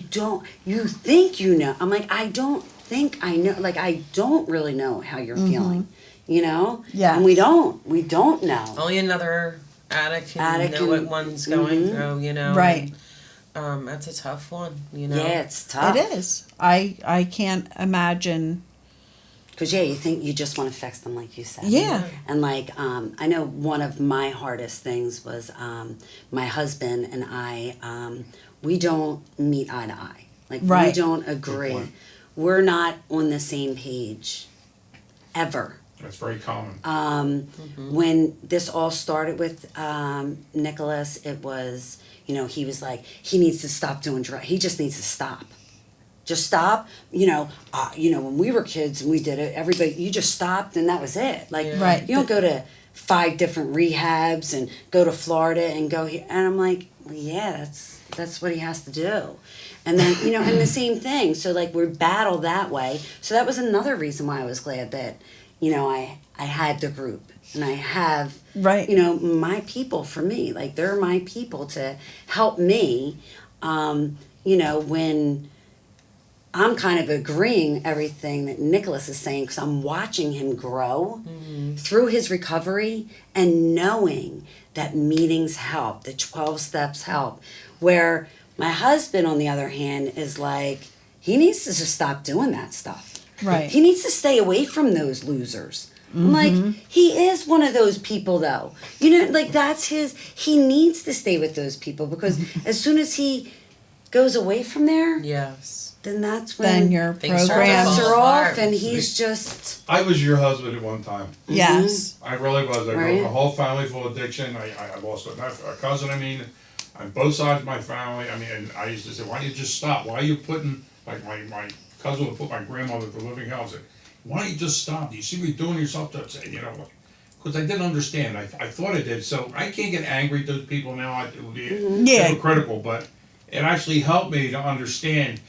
think you know. I'm like, I don't think I know. Like, I don't really know how you're feeling, you know?
Yeah.
And we don't know.
Only another addict can
Addict
know
can-
what one's going through, you know?
Right.
And, that's a tough one, you know?
Yeah, it's tough.
It is. I can't imagine.
Because, yeah, you think you just want to fix them, like you said.
Yeah.
And, like, I know one of my hardest things was my husband and I, we don't meet eye to eye. Like, we
Right.
don't agree.
point.
We're not on the same page, ever.
That's very common.
When this all started with Nicholas, it was, you know, he was like, he needs to stop doing drugs. He just needs to stop. Just stop. You know, when we were kids and we did it, everybody, you just stopped and that was it. Like,
Yeah.
Right.
you don't go to 5 different rehabs and go to Florida and go here. And I'm like, well, yeah, that's what he has to do. And then, you know, and the same thing. So, like, we battle that way. So that was another reason why I was glad that, you know, I had the group and I have,
Right.
you know, my people for me. Like, they're my people to help me, you know, when I'm kind of agreeing everything that Nicholas is saying because I'm watching him grow through his recovery and knowing that meetings help, the 12 steps help. Where my husband, on the other hand, is like, he needs to just stop doing that stuff.
Right.
He needs to stay away from those losers. I'm like, he is one of those people, though. You know, like, he needs to stay with those people because as soon as he goes away from there,
Yes.
then that's when
Then your
Things start to
program.
lights
fall
are off
apart.
and he's just,
I was your husband at one time.
Yes.
I really was. I
Right.
grew up a whole family full of addiction. I lost a cousin, on both sides of my family. And I used to say, why don't you just stop? Why are you putting, like my cousin would put my grandmother to living hell. I said, why don't you just stop? Do you see what you're doing yourself to say, you know, because I didn't understand. I thought I did. So I can't get angry at those people now. It would be
Yeah.
hypocritical, but it actually helped me to understand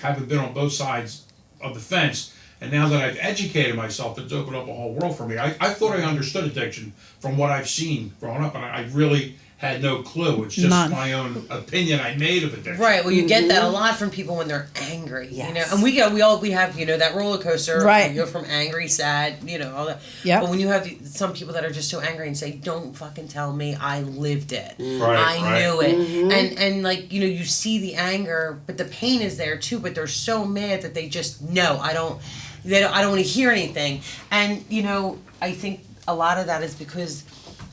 having been on both sides of the fence. And now that I've educated myself, it's opened up a whole world for me. I thought I understood addiction from what I've seen growing up, and I really had no clue. It's just
None.
my own opinion I made of addiction.
Right. Well, you get that a lot from people when they're angry. You know,
Yes.
and we have, you know, that roller coaster.
Right.
You go from angry, sad, you know, all that.
Yep.
But when you have some people that are just so angry and say, "Don't fucking tell me, I lived it.
Right,
I
right.
knew it," and like, you know, you see the anger, but the pain is there too. But they're so mad that they just I don't want to hear anything. And you know, I think a lot of that is because.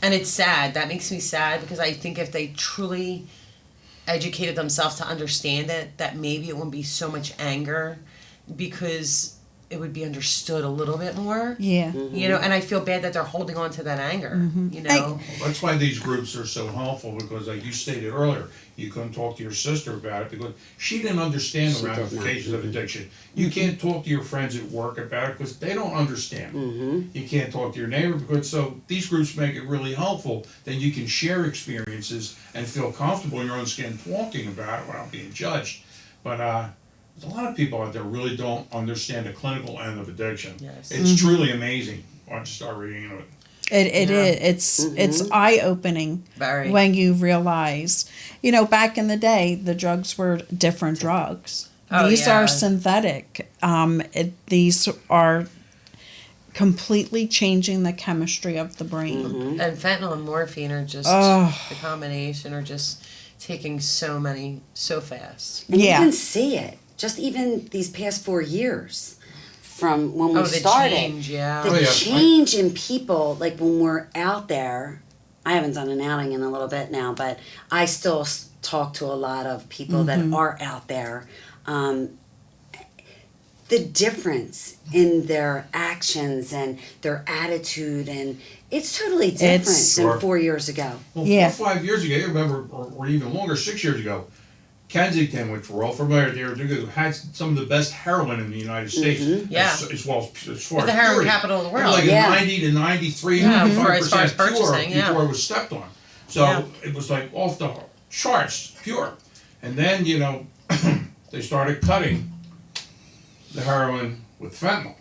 And it's sad. That makes me sad because I think if they truly educated themselves to understand it, that maybe it wouldn't be so much anger because it would be understood a little bit more.
Yeah.
You know, and I feel bad that they're holding on to that anger. You know,
Well, that's why these groups are so helpful, because like you stated earlier, you couldn't talk to your sister about it because she didn't understand the
She did not.
ramifications of addiction. You can't talk to your friends at work about it because they don't understand. You can't talk to your neighbor because, so these groups make it really helpful that you can share experiences and feel comfortable in your own skin talking about it without being judged. But there's a lot of people out there really don't understand the clinical end of addiction.
Yes.
It's truly amazing once you start reading into it.
It
Yeah.
is. It's eye opening
Very.
when you realize, you know, back in the day, the drugs were different drugs.
Oh,
These
yeah.
are synthetic. These are completely changing the chemistry of the brain.
and fentanyl and morphine are just
Oh.
the combination are just taking so many so fast.
And
Yeah.
you can see it. Just even these past 4 years from when we
The
started.
change, yeah.
The
Oh, yeah.
change in people, like when we're out there, I haven't done an outing in a little bit now, but I still talk to a lot of people that are out there. The difference in their actions and their attitude, and it's totally different
It's-
than
Sure.
4 years ago.
Well,
Yeah.
4 or 5 years ago, you remember, or even longer, 6 years ago, Kensington, which we're all familiar with, had some of the best heroin in the United States.
Yeah.
As well as far
It's
as
the heroin
purity.
capital of the
It was
world.
like
Yeah.
90 to 93,
Yeah,
95%
as far as
pure
purchasing, yeah.
before it was stepped on. So
Yeah.
it was like off the charts, pure. And then, you know, they started cutting the heroin with fentanyl.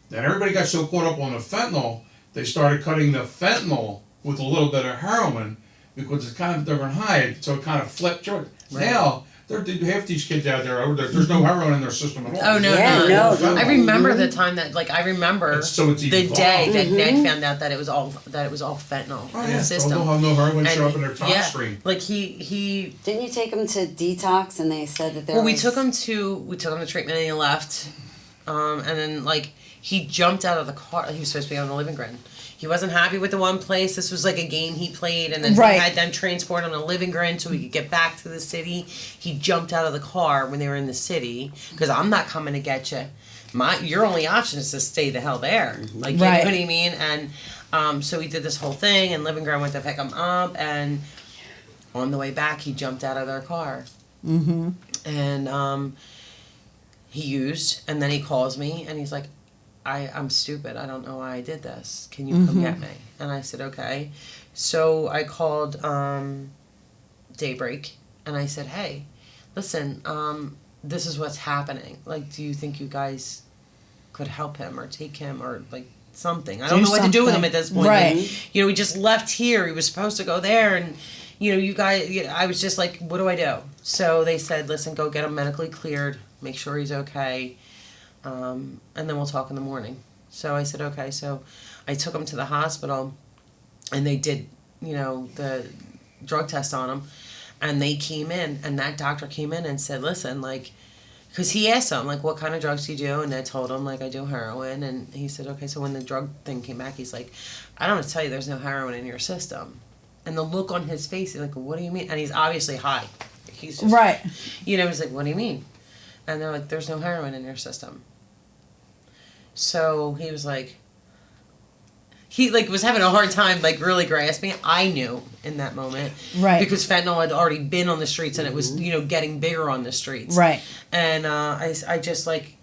Then everybody got so caught up on the fentanyl, they started cutting the fentanyl with a little bit of heroin because it's kind of a different high, so it kind of flipped.
Right.
Now, half these kids out there, there's no heroin in their system at all.
Oh no,
Yeah,
none.
no,
Fentanyl.
I remember the time that, like, I remember
So it's
the
evolved.
day that Ned found out that it was all fentanyl
Oh
in
yeah,
the
so
system.
they'll have no heroin
And
show up in their top
yeah,
stream.
like he.
Didn't you take them to detox and they said that there
Well, we
was...
took him to treatment and he left, and then like he jumped out of the car. He was supposed to be on the living grin. He wasn't happy with the one place. This was like a game he played, and then
Right.
he had them transport on a living grin so he could get back to the city. He jumped out of the car when they were in the city because I'm not coming to get you. Your only option is to stay the hell there. Like, you
Right.
know what I mean? And so we did this whole thing, and living grin went to pick him up, and on the way back he jumped out of their car. And he used, and then he calls me and he's like, I'm stupid. I don't know why I did this. Can you come get me? And I said, okay. So I called Daybreak and I said, hey, listen, this is what's happening. Like, do you think you guys could help him or take him or like something? I don't know what to do with him at this point.
Right.
Like, you know, we just left here. He was supposed to go there, and you know, you guys. I was just like, what do I do? So they said, listen, go get him medically cleared. Make sure he's okay. And then we'll talk in the morning. So I said, okay. So I took him to the hospital and they did, you know, the drug test on him. And they came in, and that doctor came in and said, listen, like, because he asked him, like, what kind of drugs do you do? And I told him, like, I do heroin. And he said, okay. So when the drug thing came back, he's like, I don't want to tell you there's no heroin in your system. And the look on his face, he's like, what do you mean? And he's obviously high. He's just,
Right.
you know, he's like, what do you mean? And they're like, there's no heroin in your system. So he was like, he like was having a hard time like really grasping it. I knew in that moment.
Right.
Because fentanyl had already been on the streets and it was, you know, getting bigger on the streets.
Right.
And I just like,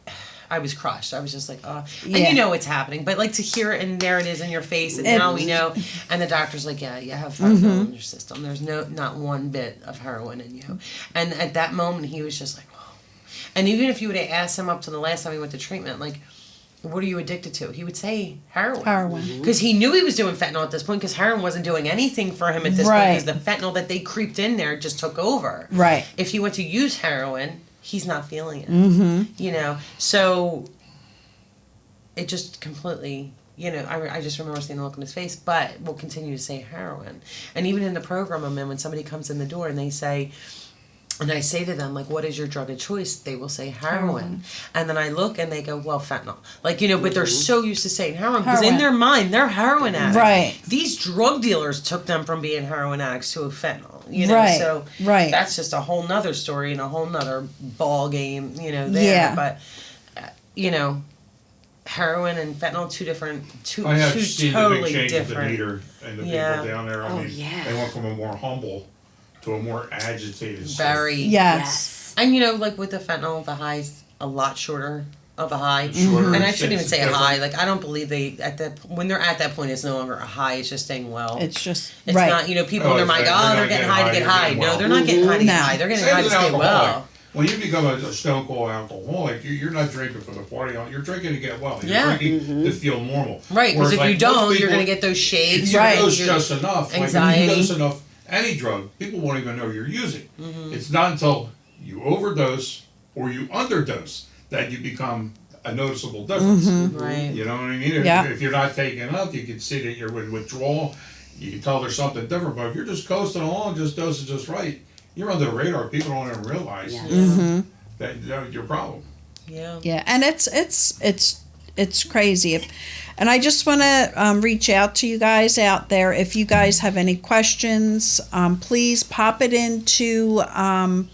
I was crushed. I was just like, oh. And
Yeah.
you know what's happening. But like to hear it and there it is in your face and now we know. And the doctor's like, yeah, you have fentanyl in your system. There's not one bit of heroin in you. And at that moment he was just like, oh. And even if you would have asked him up to the last time he went to treatment, like, what are you addicted to? He would say heroin.
Heroin.
Because he knew he was doing fentanyl at this point because heroin wasn't doing anything for him at this
Right.
point because the fentanyl that they creeped in there just took over.
Right.
If he went to use heroin, he's not feeling it. You know? So it just completely, you know, I just remember seeing the look on his face, but we'll continue to say heroin. And even in the program I'm in, when somebody comes in the door and they say, and I say to them, like, what is your drug of choice? They will say heroin. And then I look and they go, well, fentanyl. Like, you know, but they're so used to saying heroin because in
Heroin.
their mind, they're heroin addicts.
Right.
These drug dealers took them from being heroin addicts to a fentanyl. you know,
Right,
so
right.
that's just a whole nother story and a whole nother ball game, you know, there.
Yeah.
But, you know, heroin and fentanyl, two
I have seen the
totally
big change with the
different.
meter and the
Yeah.
people down there. I
Oh,
mean,
yeah.
they went from a more humble to a more agitated state.
Very.
Yes.
And, you know, like with the fentanyl, the high's a lot shorter of a high.
Shorter,
And I
it's-
shouldn't even
it's
say a
different.
high. Like, I don't believe when they're at that point, it's no longer a high, it's just staying well.
It's just
It's
right.
not, you know, people
Oh,
in their
it's
mind go,
like,
oh,
they're
they're
not
getting high to get high.
getting
No,
well.
they're not getting high to
No.
get high. They're getting
Same
high to
as an
stay
alcoholic.
well.
When you become a stone cold alcoholic, you're not drinking for the party. You're drinking to get well. You're
Yeah.
drinking to feel normal.
Right, because
Whereas,
if
like,
you don't,
most
you're
people,
going to get those
if
shades.
you
Right.
dose just enough, like if
Anxiety.
you dose enough any drug, people won't even know you're using.
Mm-hmm.
It's not until you overdose or you underdose that you become a noticeable difference.
Right.
You know what I mean? If,
Yeah.
if you're not taking enough, you can see that you're in withdrawal. You can tell there's something different. But if you're just coasting along, just dosing just right, you're under the radar. People don't even realize
Yeah.
that your problem.
Yeah.
Yeah, and it's crazy. And I just want to reach out to you guys out there. If you guys have any questions, please pop it into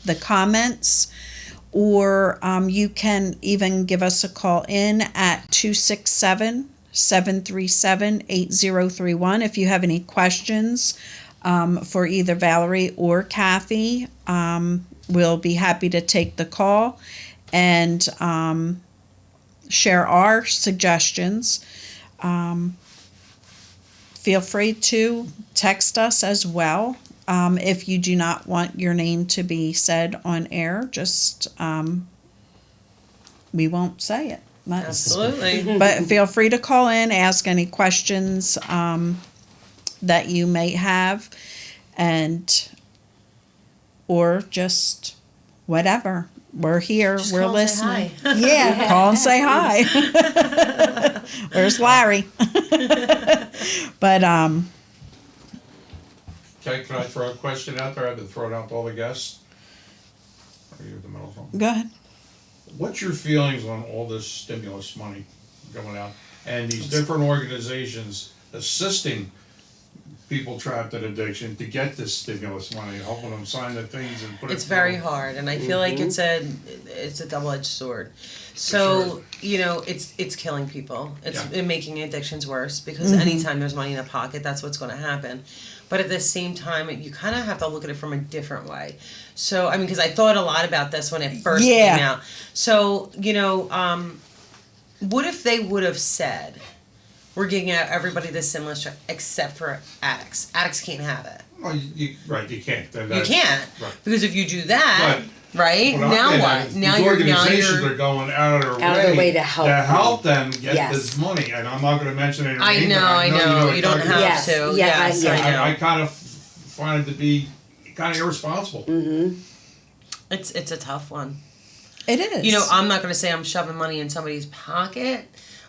the comments, or you can even give us a call in at 267-737-8031 if you have any questions for either Valerie or Cathy. We'll be happy to take the call and share our suggestions. Feel free to text us as well. If you do not want your name to be said on air, just we won't say it.
Absolutely.
But feel free to call in, ask any questions that you may have, and or just whatever. We're here.
Just
we're
call and say
listening. Yeah, call and say hi. Where's Larry? But
Okay, can I throw a question out there? I've been throwing out to all the guests. Are you at the middle phone?
go ahead.
What's your feelings on all this stimulus money going out and these different organizations assisting people trapped in addiction to get this stimulus money, helping them sign the things and put it.
It's very
through?
hard, and I feel like it's a double-edged sword. So
sure.
you know, it's killing people. It's
Yeah.
making addictions worse because anytime there's money in a pocket, that's what's going to happen. But at the same time, you kind of have to look at it from a different way. So I mean, because I thought a lot about this when it first
Yeah.
came out. So you know, what if they would have said, we're giving out everybody this stimulus check except for addicts. Addicts can't have it.
Well, you can't.
You can't
Right.
because if you do that, right?
What I'm
Now
getting
what?
at is
Now
these
you're
organizations are going out of their way
to help
them get
Yes.
this money, and I'm not going to mention any
I
names.
know,
but
I know.
what
You
you're
don't
talking
have
about.
Yes.
to.
Yeah,
Yes,
I-
I
yeah.
know.
I kind of find it to be kind of irresponsible.
It's a tough one.
It is.
You know, I'm not going to say I'm shoving money in somebody's pocket,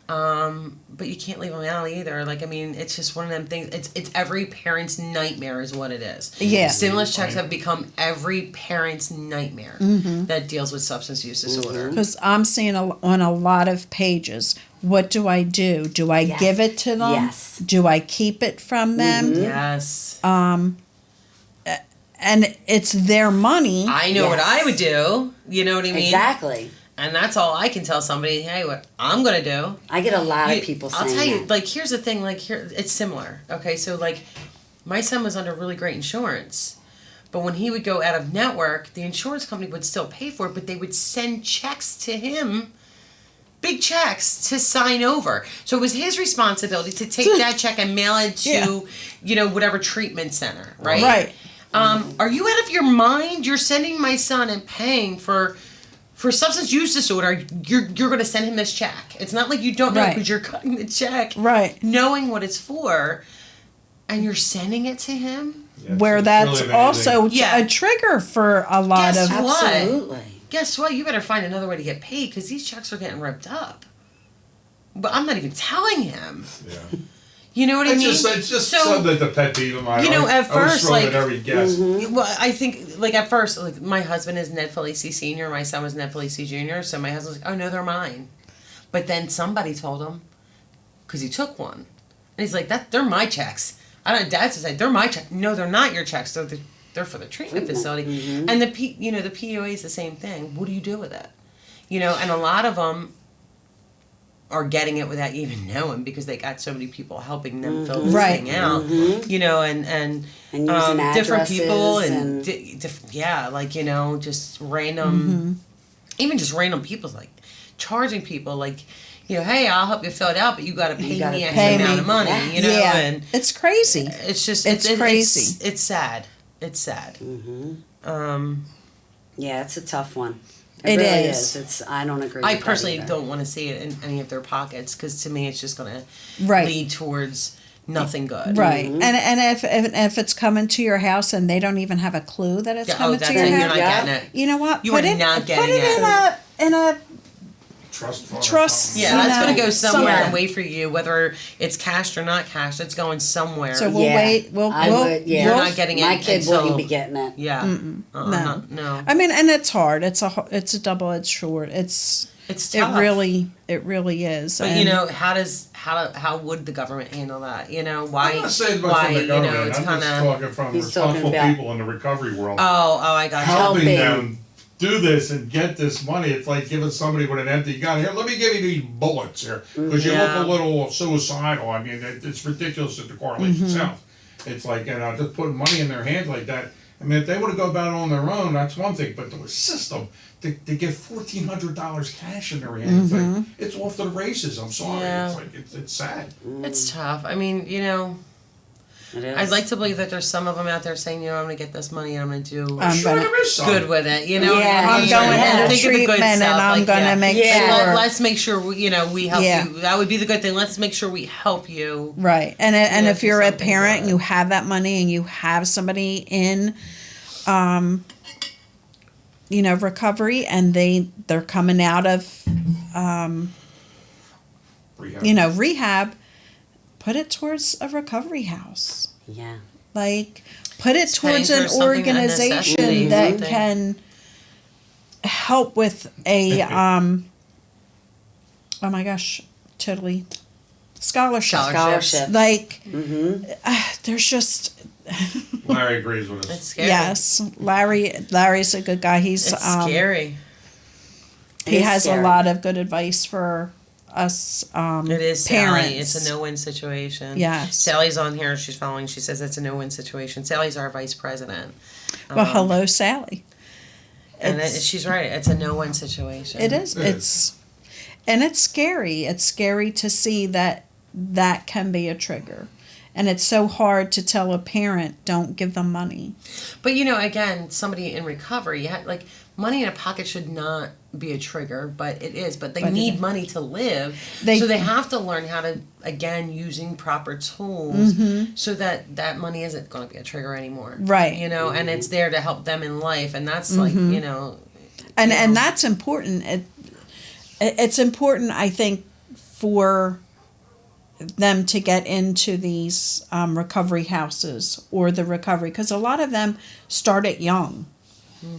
but you can't leave them out either. Like, I mean, it's just one of them things. It's every parent's nightmare is what it is.
Yeah.
Stimulus checks
Right.
have become every parent's nightmare that deals with substance use disorder.
because I'm seeing on a lot of pages. What do I do? Do I
Yes.
give it to them?
Yes.
Do I keep it from them?
Yes.
And it's their money.
I know what
Yes.
I would do. You know what I mean?
Exactly.
And that's all I can tell somebody. Hey, what I'm gonna do.
I get a lot
You-
of people saying
I'll tell you,
that.
like, here's the thing, like, here, it's similar, okay? So, like, my son was under really great insurance, but when he would go out of network, the insurance company would still pay for it, but they would send checks to him, big checks, to sign over. So it was his responsibility to take that check and mail it to,
Yeah.
you know, whatever treatment center, right?
Right.
Are you out of your mind? You're sending my son and paying for substance use disorder. You're going to send him this check. It's not like you don't know
Right.
because you're cutting the check,
Right.
knowing what it's for, and you're sending it to him.
Yeah, it's-
Where
it's
that's
really amazing.
also
Yeah.
a trigger for a lot
Guess
of.
what?
Absolutely.
Guess what? You better find another way to get paid because these checks are getting ripped up. But I'm not even telling him.
Yeah.
You know what I mean?
It's just
So-
something that the pet peeve of mine.
You know, at
I was
first,
throwing
like-
at every guest.
Well, I think, like, at first, like, my husband is Ned Felici Sr., my son was Ned Felici Jr., so my husband's like, oh, no, they're mine. But then somebody told him, because he took one. And he's like, they're my checks. Dad says, they're my checks. No, they're not your checks. They're they're for the treatment facility. And the the PUA is the same thing. What do you do with it? And a lot of them are getting it without even knowing because they got so many people helping them fill this thing out. And
using
different people
and
just random, even just random people like charging people like, hey, I'll help you fill it out, but you got to pay me X amount of money, and
it's crazy.
it's just
It's crazy.
It's sad. It's sad.
Yeah, it's a tough one.
It
really
is.
I don't agree.
I
with that
personally
either.
don't want to see it in any of their pockets because to me it's just going to
Right.
lead towards nothing good.
Right, and if it's coming to your house and they don't even have a clue that it's coming to
that's
your
it. You're
house,
not getting it.
you know what?
You
put
are
it,
not
put
getting
it
it.
in a
Trust fund.
Trust.
Yeah,
You
that's
know,
going to go somewhere
somewhere.
and wait for you, whether it's cashed or not cashed. It's going somewhere.
So we'll wait.
You're
not getting it
My kid
until-
wouldn't be getting it.
yeah.
No.
No.
I mean, and it's hard. It's a double-edged sword.
It's
It
tough.
really is.
But
And
how would the government handle that? Why?
I'm not saying much
why?
from the government.
It's
I'm
kind
just
of.
talking from
He's talking
responsible
about-
people in the recovery world.
Oh, I got you.
Helping
Helping.
them do this and get this money. It's like giving somebody with an empty gun. Here, let me give you these bullets here. Because you
Yeah.
look a little suicidal. I mean, it's ridiculous that the correlation itself. It's like, just putting money in their hands like that. I mean, if they would have gone about it on their own, that's one thing. But the system, to get $1,400 cash in their hands, it's like, it's off to the races. I'm sorry.
Yeah.
It's like, it's sad.
It's tough. I mean,
It is.
I'd like to believe that there's some of them out there saying, I'm going to get this money and I'm going to do
I'm
Sure,
gonna-
there is some.
good with it.
Yeah,
I'm
Yeah.
going
Yeah.
into
Think of the good
treatment and
stuff,
I'm
like,
going to
yeah.
make
Yeah.
sure.
Let's make sure we help
Yeah.
you. That would be the good thing. Let's make sure we help you.
Right. And
Yeah,
if you're a
something
parent and
good.
you have that money and you have somebody in recovery and they're coming out of
Rehab.
rehab, put it towards a recovery house.
Yeah.
Like put it towards
paying
an
for something, a necessity,
organization that
something.
can help with a oh my gosh, totally scholarship.
Scholarship.
Like
Mm-hmm.
there's just
Larry agrees with us.
It's scary.
yes, Larry's a good guy. He's
It's scary.
he
It is
has
scary.
a lot of good advice for us
It is
parents.
Sally. It's a no-win situation.
Yes.
Sally's on here. She's following. She says it's a no-win situation. Sally's our vice president.
Well, hello, Sally.
And
It's-
she's right. It's a no-win situation.
It is.
It
It's scary. It's scary to see that can be a trigger. And it's so hard to tell a parent, don't give them money.
But again, somebody in recovery, money in a pocket should not be a trigger, but it is. But they
But it
need
is.
money to live,
They-
so they have to learn how to, again, using proper tools,
Mm-hmm.
so that money isn't going to be a trigger anymore.
Right.
And it's there to help them in life, and that's
And that's important. It's important, I think, for them to get into these recovery houses or the recovery, because a lot of them start at young,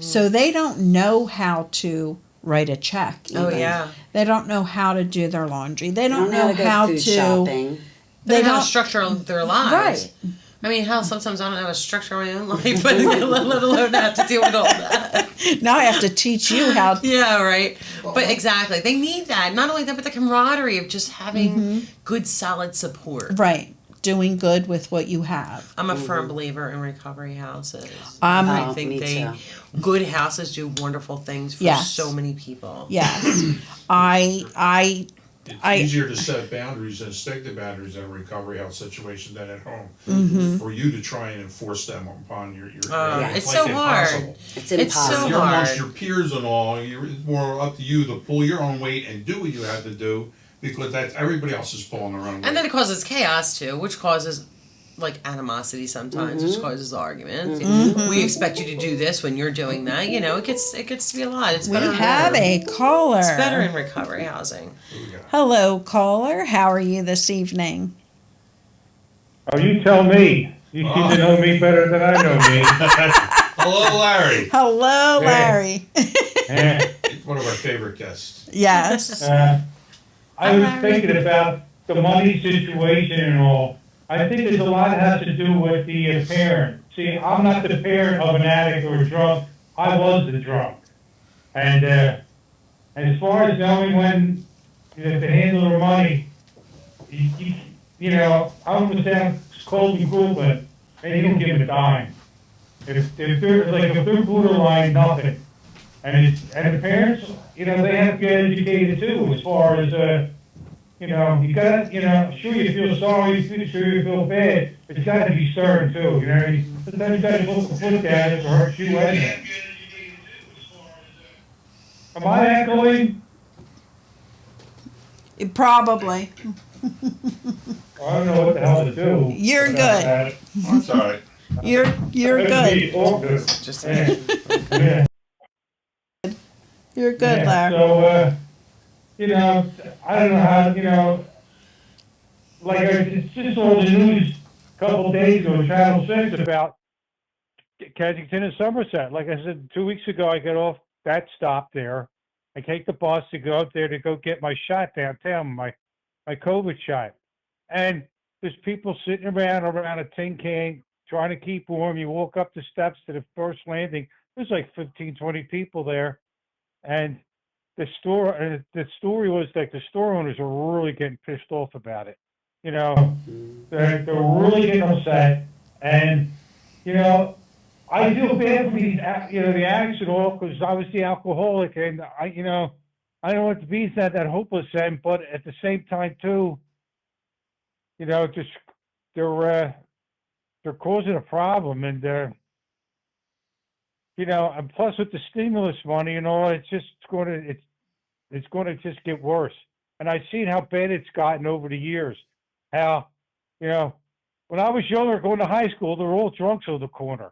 so they don't know how to write a check.
Oh,
even.
yeah.
They don't know how to do their laundry. They don't know
go
how
food
to.
shopping.
They
They
don't know how
don't.
to structure their lives.
Right.
I mean, hell, sometimes I don't know how to structure my own life, but let alone have to deal with all that.
Now I have to teach you how.
Yeah, right. But exactly, they need that. Not only that, but the camaraderie of just having good, solid support.
Right. Doing good with what you have.
I'm a firm believer in recovery houses.
I'm-
I
Oh,
think
me
good houses do wonderful things for
Yes.
so many people.
Yes. I
It's easier to set boundaries and stick to boundaries in a recovery house situation than at home. For you to try and enforce them upon your
It's
like
so hard.
impossible.
It's
It's so
impossible.
You're amongst
hard.
your peers and all. It's more up to you to pull your own weight and do what you have to do because that's everybody else is pulling their own weight.
And then it causes chaos too, which causes animosity sometimes, which causes arguments. We expect you to do this when you're doing that. It gets to be a lot. It's
we
better.
have a caller.
It's better in recovery housing.
Hello, caller. How are you this evening?
Oh, you tell me. You seem to know me better than I know me.
Hello, Larry.
Hello, Larry.
Eh,
One of our favorite guests.
Yes.
I was thinking about the money situation and all. I think there's a lot that has to do with the parent. See, I'm not the parent of an addict or a drunk. I was the drunk. And as far as knowing when to handle their money, you know, I'm going to sound cold and cruel, but they don't give a dime. If they're borderline nothing, and the parents, you know, they have to get educated too, as far as you know, you got, you know, sure you feel sorry, sure you feel bad, but you got to be stern too. You know, sometimes you got to put the foot down if it hurts you anyway. Am I echoing?
Probably.
I don't know what the hell to do.
You're
about
good.
that.
That's all right.
You're good.
Just
Yeah.
You're good,
Yeah,
Larry.
so, you know, I don't know how, you know, like I just saw the news a couple days ago, Channel 6, about Kensington and Somerset. Like I said, 2 weeks ago, I get off that stop there. I take the bus to go up there to go get my shot downtown, my COVID shot. And there's people sitting around a tin can trying to keep warm. You walk up the steps to the first landing. There's like 15, 20 people there. And the story was like the store owners are really getting pissed off about it. You know, they're really getting upset. And, you know, I feel bad for these, you know, the addicts and all, because I was the alcoholic, and you know, I don't want to be that hopeless end, but at the same time too, you know, just they're causing a problem, and you know, and plus with the stimulus money and all, it's going to just get worse. And I've seen how bad it's gotten over the years. How, you know, when I was younger, going to high school, they were all drunks on the corner.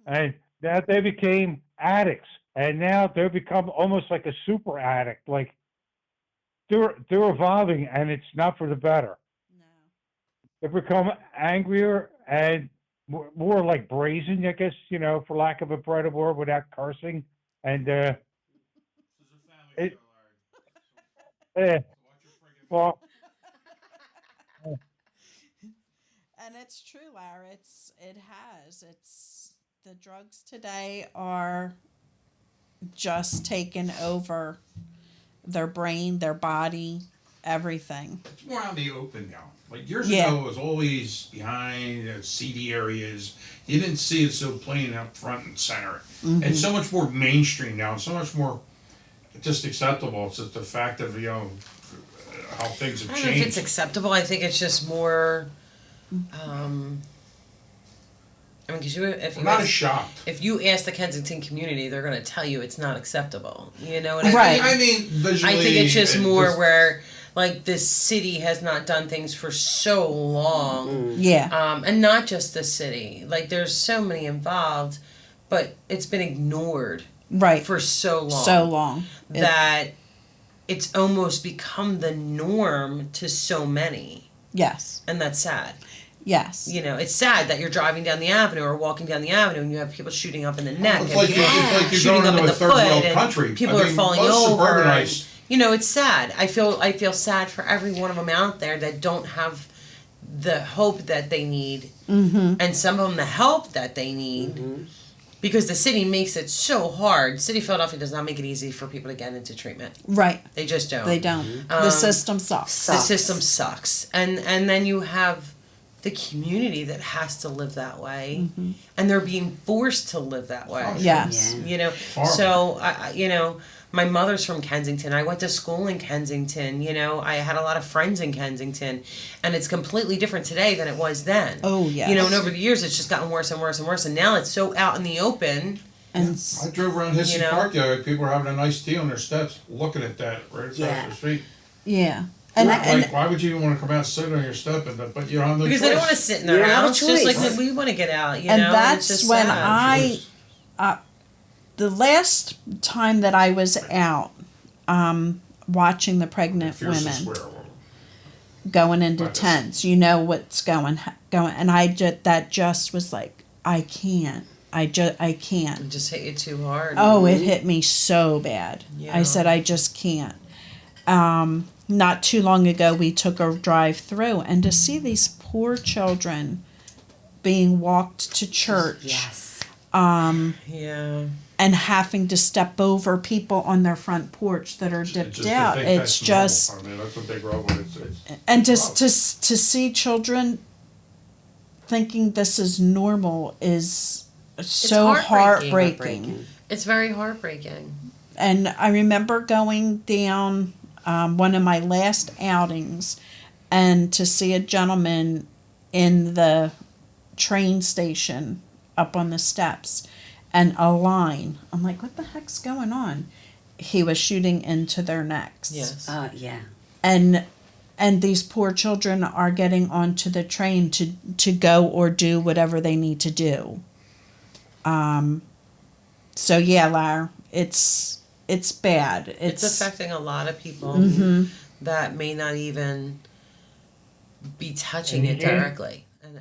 And now they became addicts, and now they've become almost like a super addict. Like they're evolving, and it's not for the better.
No.
They've become angrier and more like brazen, I guess, you know, for lack of a better word, without cursing. And
This is a family
it,
show, Larry.
eh,
Watch your friggin'
well,
And it's true, Larry. It's the drugs today are just taking over their brain, their body, everything.
It's more out in the open now. Like years
Yeah.
ago, it was always behind seedy areas. You didn't see it so plain out front and center. It's so much more mainstream now, and so much more just acceptable. It's just the fact of, you know, how things have
I don't know if it's
changed.
acceptable. I think it's just more. I mean, because
I'm not as shocked.
if you ask the Kensington community, they're going to tell you it's not acceptable. You know what I
Right.
mean?
I mean, visually.
I think it's just more
just-
where, like, this city has not done things for so long.
Yeah.
And not just the city. Like, there's so many involved, but it's been ignored
Right.
for so long.
So long.
That it's almost become the norm to so many.
Yes.
And that's sad.
Yes.
You know, it's sad that you're driving down the avenue or walking down the avenue and you have people shooting up in the neck.
It's
and
like,
people
it's like you're
shooting
going
up
into
in
a
the
third
foot
world
and
country.
people
I
are
mean,
falling
most
over.
suburbanites-
You know, it's sad. I feel sad for every one of them out there that don't have the hope that they need, and some of them the help that they need, because the city makes it so hard. City of Philadelphia does not make it easy for people to get into treatment.
Right.
They just don't.
They don't. The system sucks.
The system sucks, and then you have the community that has to live that way, and they're being forced to live that way.
Yes.
Yeah.
You know,
Horrible.
so you know, my mother's from Kensington. I went to school in Kensington. You know, I had a lot of friends in Kensington, and it's completely different today than it was then.
Oh, yes.
You know, and over the years, it's just gotten worse and worse and worse, and now it's so out in the open.
And
I drove around Hissy
You know?
Park the other day. People were having a nice tea on their steps, looking at that right across
Yeah.
the street.
yeah. And
Like, why would you even want to come out and sit on your step? But you don't have no
Because
choice.
they don't want to sit in their
You don't have a
house. Just like
choice.
we want to get out, you
And
know.
that's
it's just
when
sad.
the last time that I was out watching the pregnant
Fierce to
women
swear.
going into
Right.
tents, you know what's going, and I just was like, I can't. I can't.
It just hit you too hard.
Oh, it hit me so bad.
Yeah.
I said, I just can't. not too long ago, we took a drive through, and to see these poor children being walked to church,
Yes.
Yeah.
and having to step over people on their front porch that are dipped
Just to
out,
think
it's
that's normal.
just,
I mean, that's what they grow up with. It's
and
rough.
to see children thinking this is normal is so
heartbreaking.
heartbreaking.
It's very heartbreaking.
And I remember going down one of my last outings and to see a gentleman in the train station up on the steps and a line. I'm like, what the heck's going on? He was shooting into their necks.
Yes.
Yeah.
And these poor children are getting onto the train to go or do whatever they need to do. So yeah, Lara, it's bad.
It's affecting a lot of people that may not even be touching it directly. And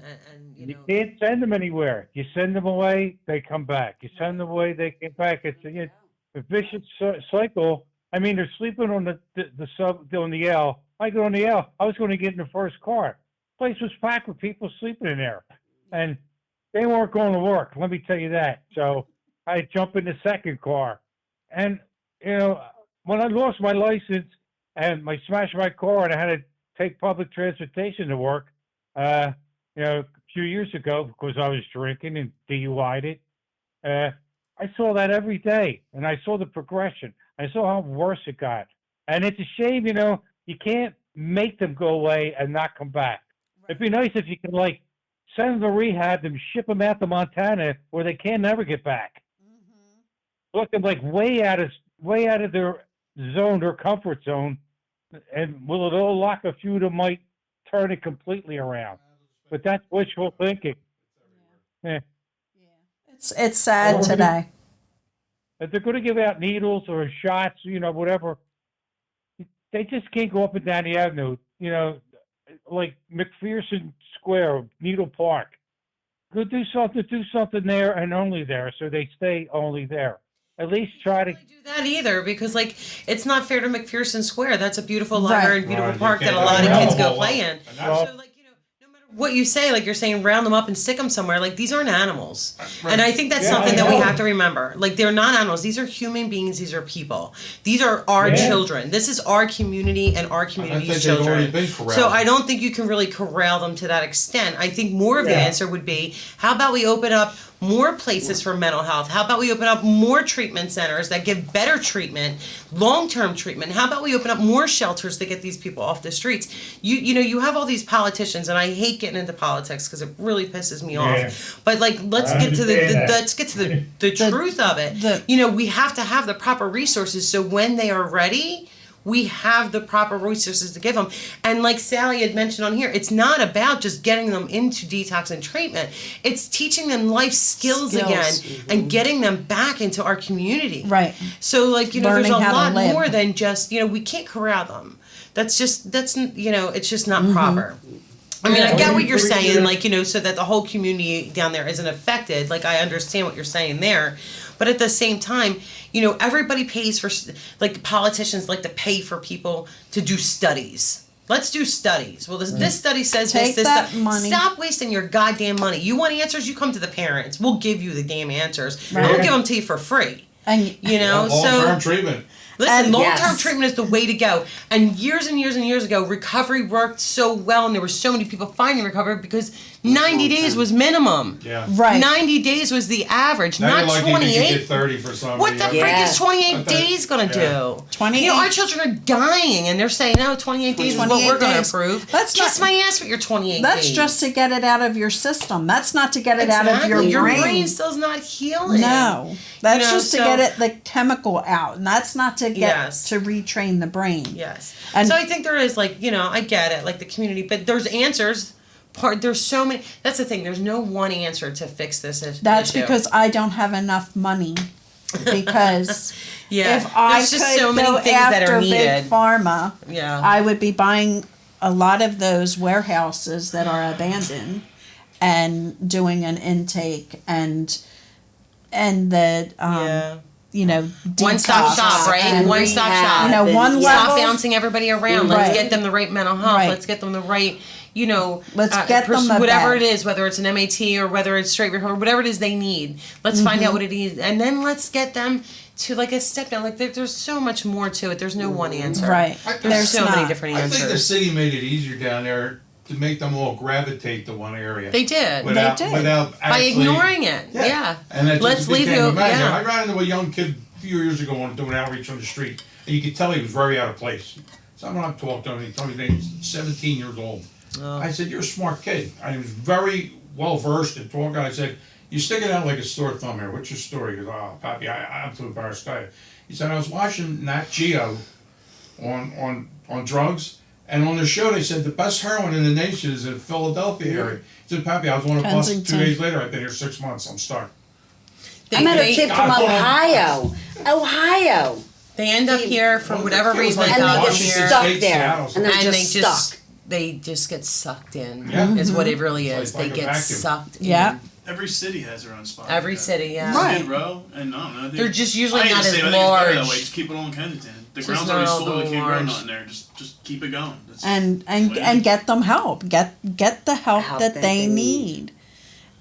you
You
know,
can't send them anywhere. You send them away, they come back. You send them away, they come back. It's a vicious cycle. I mean, they're sleeping on the sub on the L. I go on the L. I was going to get in the first car. Place was packed with people sleeping in there, and they weren't going to work. Let me tell you that. So I jump in the second car, and when I lost my license and I smashed my car and I had to take public transportation to work, a few years ago because I was drinking and DUI'd it. I saw that every day, and I saw the progression. I saw how worse it got, and it's a shame. You can't make them go away and not come back. It'd be nice if you could send them to rehab and ship them out to Montana where they can never get back. Look, them way out of their zone, their comfort zone, and will it all lock a few that might turn it completely around? But that's wishful thinking. Yeah.
It's sad today.
If they're going to give out needles or shots, whatever, they just can't go up and down the avenue. Like McPherson Square, Needle Park. Go do something there and only there, so they stay only there. At least try to
do that either, because it's not fair to McPherson Square. That's a beautiful library and beautiful
Right, you
park that
can't
a lot of
do
kids
that.
go play in.
And that's-
So no matter what you say, you're saying round them up and stick them somewhere. These aren't animals, and I think that's
Yeah,
something
I
that we
know.
have to remember. They're not animals. These are human beings. These are people. These are our
Yeah.
children. This is our community and our
I
community's
think they've already
children.
been corralled.
So I don't think you can really corral them to that extent. I think more of the
Yeah.
answer would be, how about we open up more places for mental health? How about we open up more treatment centers that give better treatment, long-term treatment? How about we open up more shelters to get these people off the streets? You have all these politicians, and I hate getting into politics because it really pisses me
Yeah.
off. But let's
I
get to the
understand that.
let's get to the truth of it. We have to have the proper resources so when they are ready, we have the proper resources to give them. And like Sally had mentioned on here, it's not about just getting them into detox and treatment. It's teaching them life skills again and getting them back into our community.
Right.
So there's
Learning
a
how to
lot
live.
more than just, we can't corral them. It's just not proper. I mean, I get what you're saying, so that the whole community down there isn't affected. I understand what you're saying there. But at the same time, everybody pays for, politicians like to pay for people to do studies. Let's do studies. Well, this study says
Take
this.
that money.
Stop wasting your goddamn money. You want answers? You come to the parents. We'll give you the damn answers.
Right.
We'll give them to you for free.
And
Long-term treatment.
Listen,
And-
long-term
Yes.
treatment is the way to go. And years ago, recovery worked so well, and there were so many people finding recovery because 90 days was minimum.
Yeah.
right.
90 days was the average,
Now
not
you're lucky if you can
28.
get 30 for somebody.
What the
else.
freak
Yeah.
is 28
Okay.
days gonna do?
28
our children are dying, and they're saying, no, 28 days is what
28
we're gonna
days.
approve.
That's
Kiss
not-
my ass with your 28
That's
days.
just to get it out of your system. That's not to get it out of your
Exactly.
brain.
still's not healing.
No, that's
You know,
just to
so-
get it the chemical out, and that's not to get
Yes.
to retrain the brain.
Yes.
And-
so I think there is I get it, the community, but there's answers. There's so many. That's the thing. There's no one answer to fix this issue.
That's because I don't have enough money. Because
yeah,
if I
there's
could
just so many
go
things that
after
are
big
needed.
pharma,
Yeah.
I would be buying a lot of those warehouses that are abandoned and doing an intake and the
Yeah. One stop
detox.
shop, right?
And
One stop
rehab
shop.
You know,
and-
one
yeah.
Stop
level.
bouncing everybody around.
Right.
Let's get them the right mental health.
Right.
Let's get them the right,
Let's get them a
whatever
bed.
it is, whether it's an MAT or whether it's straight rehab or whatever it is they need. Let's find out what it is, and then let's get them to like a step down. Like there's so much more to it. There's no one answer.
Right.
I-
There's so many
not.
different
I
answers.
think the city made it easier down there to make them all gravitate to one area.
They did.
Without,
did.
without
By
actually,
ignoring it. Yeah.
And it
Let's
just
leave
became
you.
a magnet.
Yeah.
I ran into a young kid a few years ago on doing outreach on the street, and you could tell he was very out of place. Someone I talked to him, he told me he's 17 years old.
Oh.
I said, "You're a smart kid." I was very well versed in talking. I said, "You stick it out like a sore thumb here. What's your story?" He goes, "Oh, Papi, I'm too embarrassed to tell you." He said, "I was watching Nat Geo on drugs, and on the show they said the best heroin in the nation is in the Philadelphia area." He said, "Papi, I was on a bus 2
Kensington.
days later. I've been here 6 months. I'm stuck."
I met a
They-
kid from Ohio. Ohio.
They end up here for whatever
It was
reason.
like
And they get
Washington
here.
stuck
State,
there.
Seattle.
And they're
And
just
they
stuck.
they just get sucked in.
Yeah.
Is what it really is.
It's like
They
a
get
vacuum.
sucked in.
Yeah.
Every city has their own spot.
Every
like that.
city, yeah.
Right.
Skid Row, and I don't know.
They're just usually
I hate
not
to
as
say it, I think it's better that
large.
way. Just keep it all in Kensington. The
Just
ground's
not
already
all
sold. They
the
can't grow
large.
nothing there. Just keep it going. That's
And get them help. Get the help that they need.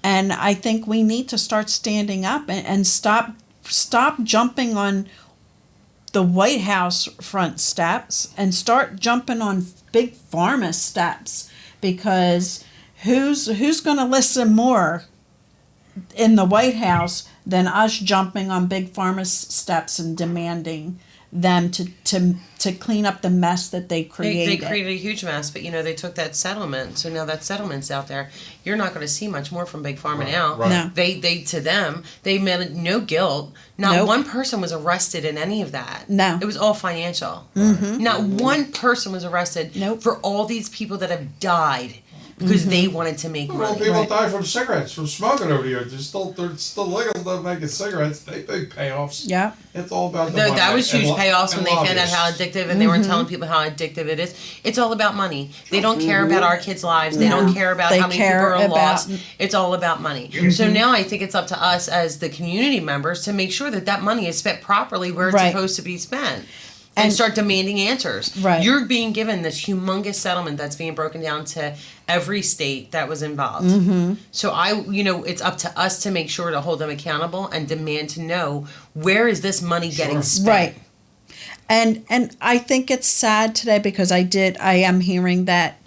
And I think we need to start standing up and stop jumping on the White House front steps and start jumping on big pharma steps, because who's going to listen more in the White House than us jumping on big pharma steps and demanding them to clean up the mess that they
They
created.
created a huge mess, but they took that settlement, so now that settlement's out there. You're not going to see much more from Big Pharma now.
right.
No.
They to them, they meant no guilt. Not
Nope.
one person was arrested in any of that.
No.
It was all financial. Not one person was arrested
Nope.
for all these people that have died because they wanted to make
Well,
money.
people
Right.
die from cigarettes, from smoking over here. They're still legal to making cigarettes. They big payoffs.
Yeah.
It's all about the
No,
money.
that was
and
huge
lo-
payoffs when
and
they found out how
lobbyists.
addictive, and they were telling people how addictive it is. It's all about money. They don't care about our kids' lives. They don't care about
They
how many people
care
are
about-
lost. It's all about money. So now I think it's up to us as the community members to make sure that that money is spent properly where it's
Right.
supposed to be spent. And
And-
start demanding answers.
Right.
You're being given this humongous settlement that's being broken down to every state that was involved. So it's up to us to make sure to hold them accountable and demand to know where is this money getting spent.
Right. And I think it's sad today because I am hearing that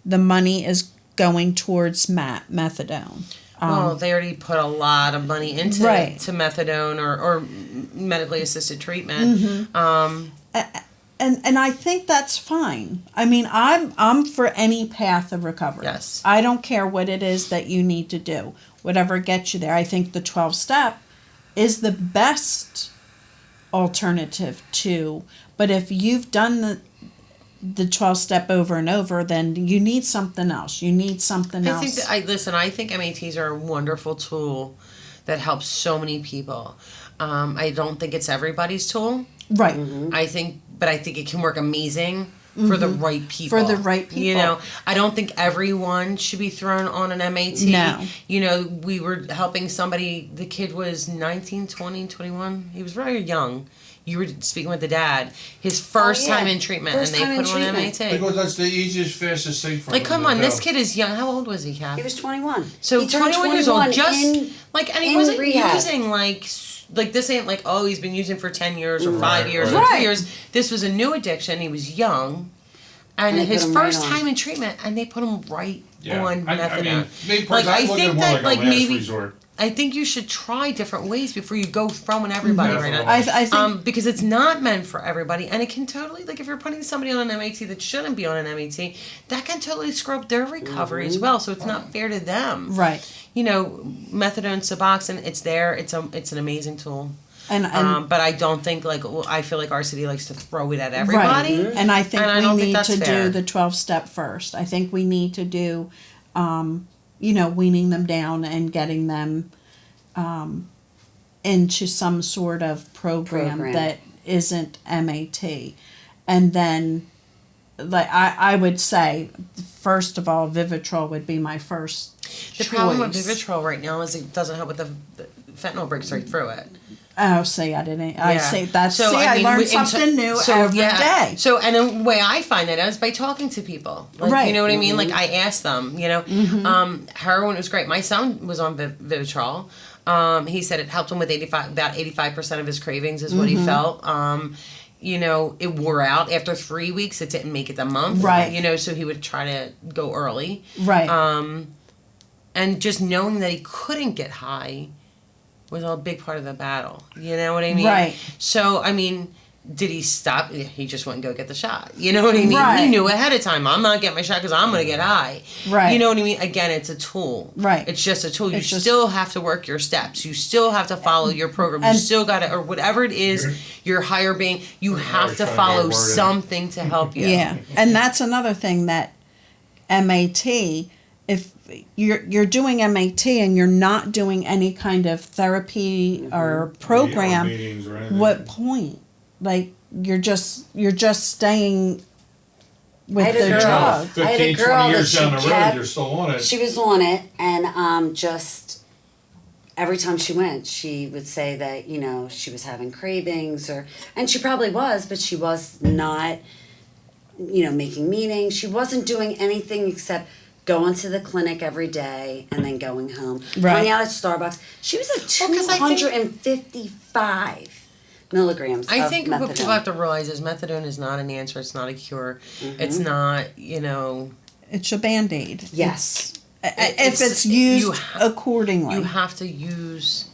the money is going towards methadone.
Well, they already put a lot of money into
Right.
to methadone or medically assisted treatment.
And I think that's fine. I mean, I'm for any path of recovery.
Yes.
I don't care what it is that you need to do. Whatever gets you there. I think the 12 step is the best alternative to, but if you've done the 12 step over and over, then you need something else. You need something
I
else.
think I think MATs are a wonderful tool that helps so many people. I don't think it's everybody's tool.
right.
I think it can work amazing for the right people.
For the right people.
You know, I don't think everyone should be thrown on an MAT.
No.
You know, we were helping somebody, the kid was 19, 20, 21. He was very young. You were speaking with the dad. His first
yeah.
time in treatment,
First
and they
time
put
in
him on
treatment.
MAT.
Because that's the easiest, fastest thing for
Like,
them
come
to
on, this
do.
kid is young. How old was he, Kath?
He was 21.
So
He turned
21 years old,
21
just
in-
and he
in
wasn't
rehab.
using like this ain't like, oh, he's been using for 10 years or 5
Right,
years or
right.
3 years. This was a new addiction. He was young, and
And they
his
put him right
first
on.
time in treatment, and they put him right
Yeah.
on
I
methadone.
mean, me
Like,
personally, I
I
look at
think
it more
that,
like a
like,
last
maybe-
resort.
I think you should try different ways before you go throwing everybody right now.
Definitely.
I think
Because it's not meant for everybody, and it can totally, like, if you're putting somebody on an MAT that shouldn't be on an MAT, that can totally screw up their recovery as well. So it's not fair to them.
right.
You know, methadone, Suboxone, it's there. It's an amazing tool.
And
But I don't think I feel like our city likes to throw it at everybody.
Right. And I think
And I don't
we
think
need
that's
to
fair.
do the 12 step first. I think we need to do, weaning them down and getting them into some sort of program that isn't MAT. And then, like, I would say, first of all, Vivitrol would be my first
The
choice.
problem with Vivitrol right now is it doesn't help with the fentanyl breaks right through it.
Oh, see, I didn't. I
Yeah.
see. That's
So,
I
mean,
learned
and so-
something new
so,
every
yeah.
day.
So, and the way I find that is by talking to people. Like,
Right.
You know what I mean? Like, I ask them, heroin was great. My son was on Vivitrol. He said it helped him with about 85% of his cravings is what he felt. It wore out after 3 weeks. It didn't make it the month.
Right.
So he would try to go early.
Right.
And just knowing that he couldn't get high was a big part of the battle. You know what I mean?
Right.
So, I mean, did he stop? He just wouldn't go get the shot. You know what I mean?
Right.
He knew ahead of time, I'm not getting my shot because I'm going to get high.
Right.
You know what I mean? Again, it's a tool.
Right.
It's just a tool.
It's
You
just-
still have to work your steps. You still have to follow your program. You
And-
still got to, or whatever it is, your higher being, you have to
trying to
follow
word it.
something to help you.
Yeah, and that's another thing that MAT. If you're doing MAT and you're not doing any kind of therapy or program,
Meetings or anything.
what point? Like you're just staying with
I had a
the
girl.
drug.
15,
I had a girl
20
that
years
she
down the road,
kept-
you're still on it.
She was on it, and just every time she went, she would say that she was having cravings, and she probably was, but she was not, making meetings. She wasn't doing anything except going to the clinic every day and then going home.
Right.
Going out at Starbucks. She was at
Well, 'cause I think-
255 milligrams.
I
of
think what
methadone.
people have to realize is methadone is not an answer. It's not a cure. It's not,
It's a band-aid.
Yes.
If it's used
you
accordingly.
you have to use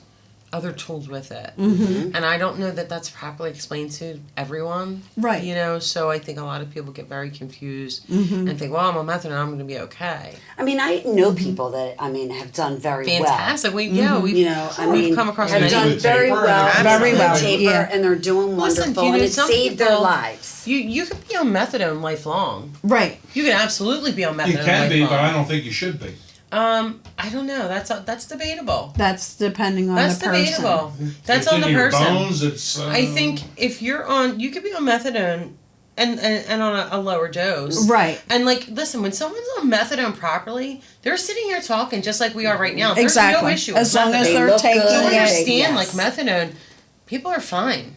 other tools with it.
Mm-hmm.
And I don't know that that's properly explained to everyone.
Right.
So I think a lot of people get very confused
Mm-hmm.
and think, well, I'm on methadone, I'm going to be okay.
I mean, I know people that have done very
Fantastic.
well.
We've
We've
come across
have
many.
done
With
very
taper
well,
and
Very
with
well,
taper,
yeah.
and they're doing
Listen,
wonderful, and it
some
saved their
people-
lives.
You could be on methadone lifelong.
Right.
You can absolutely be on methadone
You can be,
lifelong.
but I don't think you should be.
I don't know. That's debatable.
That's depending on
That's
the person.
debatable. That's
It's
on
in
the
your
person.
bones. It's.
I think if you're on, you could be on methadone and on a lower dose.
Right.
And listen, when someone's on methadone properly, they're sitting here talking just like we are right now. There's
Exactly.
no issue
As
with
long as
methadone.
they're
look
taking
good.
You
it.
understand,
Yes.
methadone, people are fine.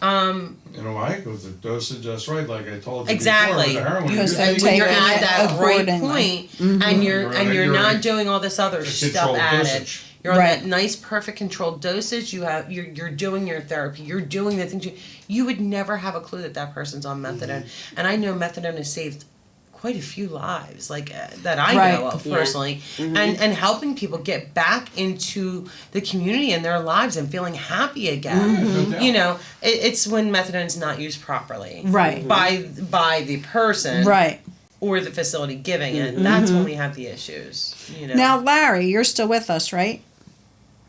Mike, with the dosage just right, like I told you
Exactly.
before, with the heroin.
Because
you
they're
take
When you're
taking
at
it
that right
accordingly.
point,
Mm-hmm.
and you're
You're
not
in
doing all this other
a
stuff
controlled
added.
dosage.
You're on
Right.
that nice, perfect, controlled dosage. You're doing your therapy. You're doing the things you would never have a clue that person's on methadone. And I know methadone has saved quite a few lives, that I
Right.
know of
Yeah.
personally, and helping people get back into the community and their lives and feeling happy again.
No doubt.
It's when methadone's not used properly,
Right.
by the person,
Right.
or the facility giving it. That's when we have the issues.
Now, Larry, you're still with us, right?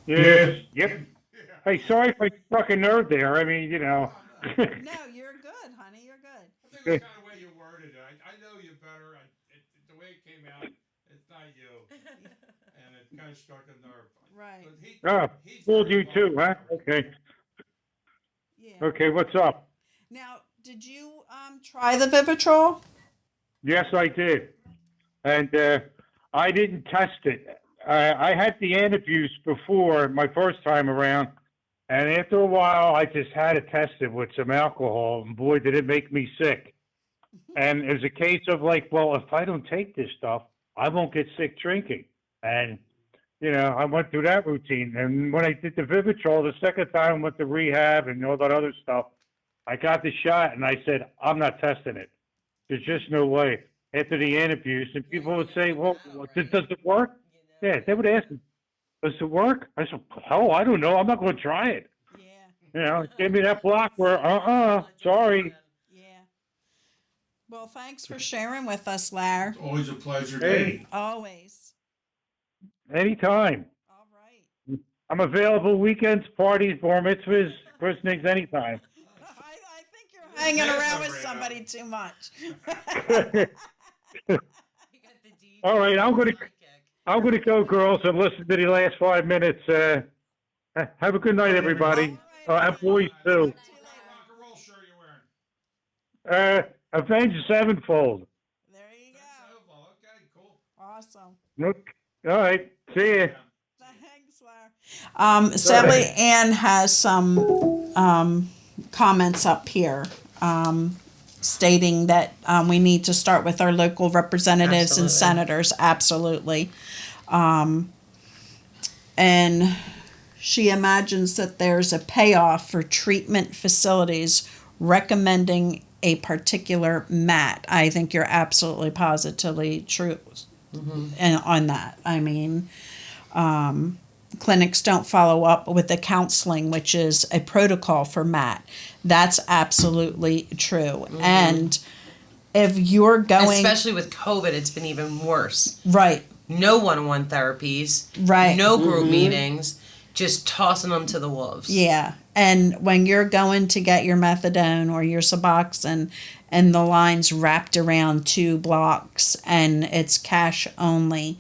Yes. Yep. Hey, sorry if I struck a nerve there. I mean,
No, you're good, honey. You're good.
I think the kind of way you worded it, I know you better. The way it came out, it's not you, and it kind of struck a nerve.
Right.
But he's
fooled
very
you too, huh?
well.
Okay.
Yeah.
Okay, what's up?
Now, did you try the Vivitrol?
Yes, I did. And I didn't test it. I had the antabuse before my first time around, and after a while, I just had to test it with some alcohol, and boy, did it make me sick. And it was a case of well, if I don't take this stuff, I won't get sick drinking. And, I went through that routine. And when I did the Vivitrol, the second time I went to rehab and all that other stuff, I got the shot, and I said, I'm not testing it. There's just no way. After the antabuse, and people would say, well, does it work? Yeah, they would ask me, does it work? I said, hell, I don't know. I'm not going to try it.
Yeah.
Give me that block where, sorry.
Yeah. Well, thanks for sharing with us, Larry.
Always a pleasure.
Hey.
Dave.
Always.
Anytime.
All right.
I'm available weekends, parties, bar mitzvahs, christenings, anytime.
I think you're hanging around with somebody too much.
All right, I'm gonna go, girls, and listen to the last 5 minutes. Have a good night, everybody. And boys too.
What rock and roll shirt you wearing?
Avenged Sevenfold.
There you go.
Okay, cool.
Awesome.
All right, see ya.
Thanks, Larry. Sally Ann has some comments up here stating that we need to start with our local representatives and
Absolutely.
senators. Absolutely. And she imagines that there's a payoff for treatment facilities recommending a particular mat. I think you're absolutely positively true and on that. I mean, clinics don't follow up with the counseling, which is a protocol for MAT. That's absolutely true. And if you're going
Especially with COVID, it's been even worse.
right,
No one-on-one therapies.
Right.
No group meetings. Just tossing them to the wolves.
yeah, and when you're going to get your methadone or your Suboxone, and the line's wrapped around 2 blocks, and it's cash only,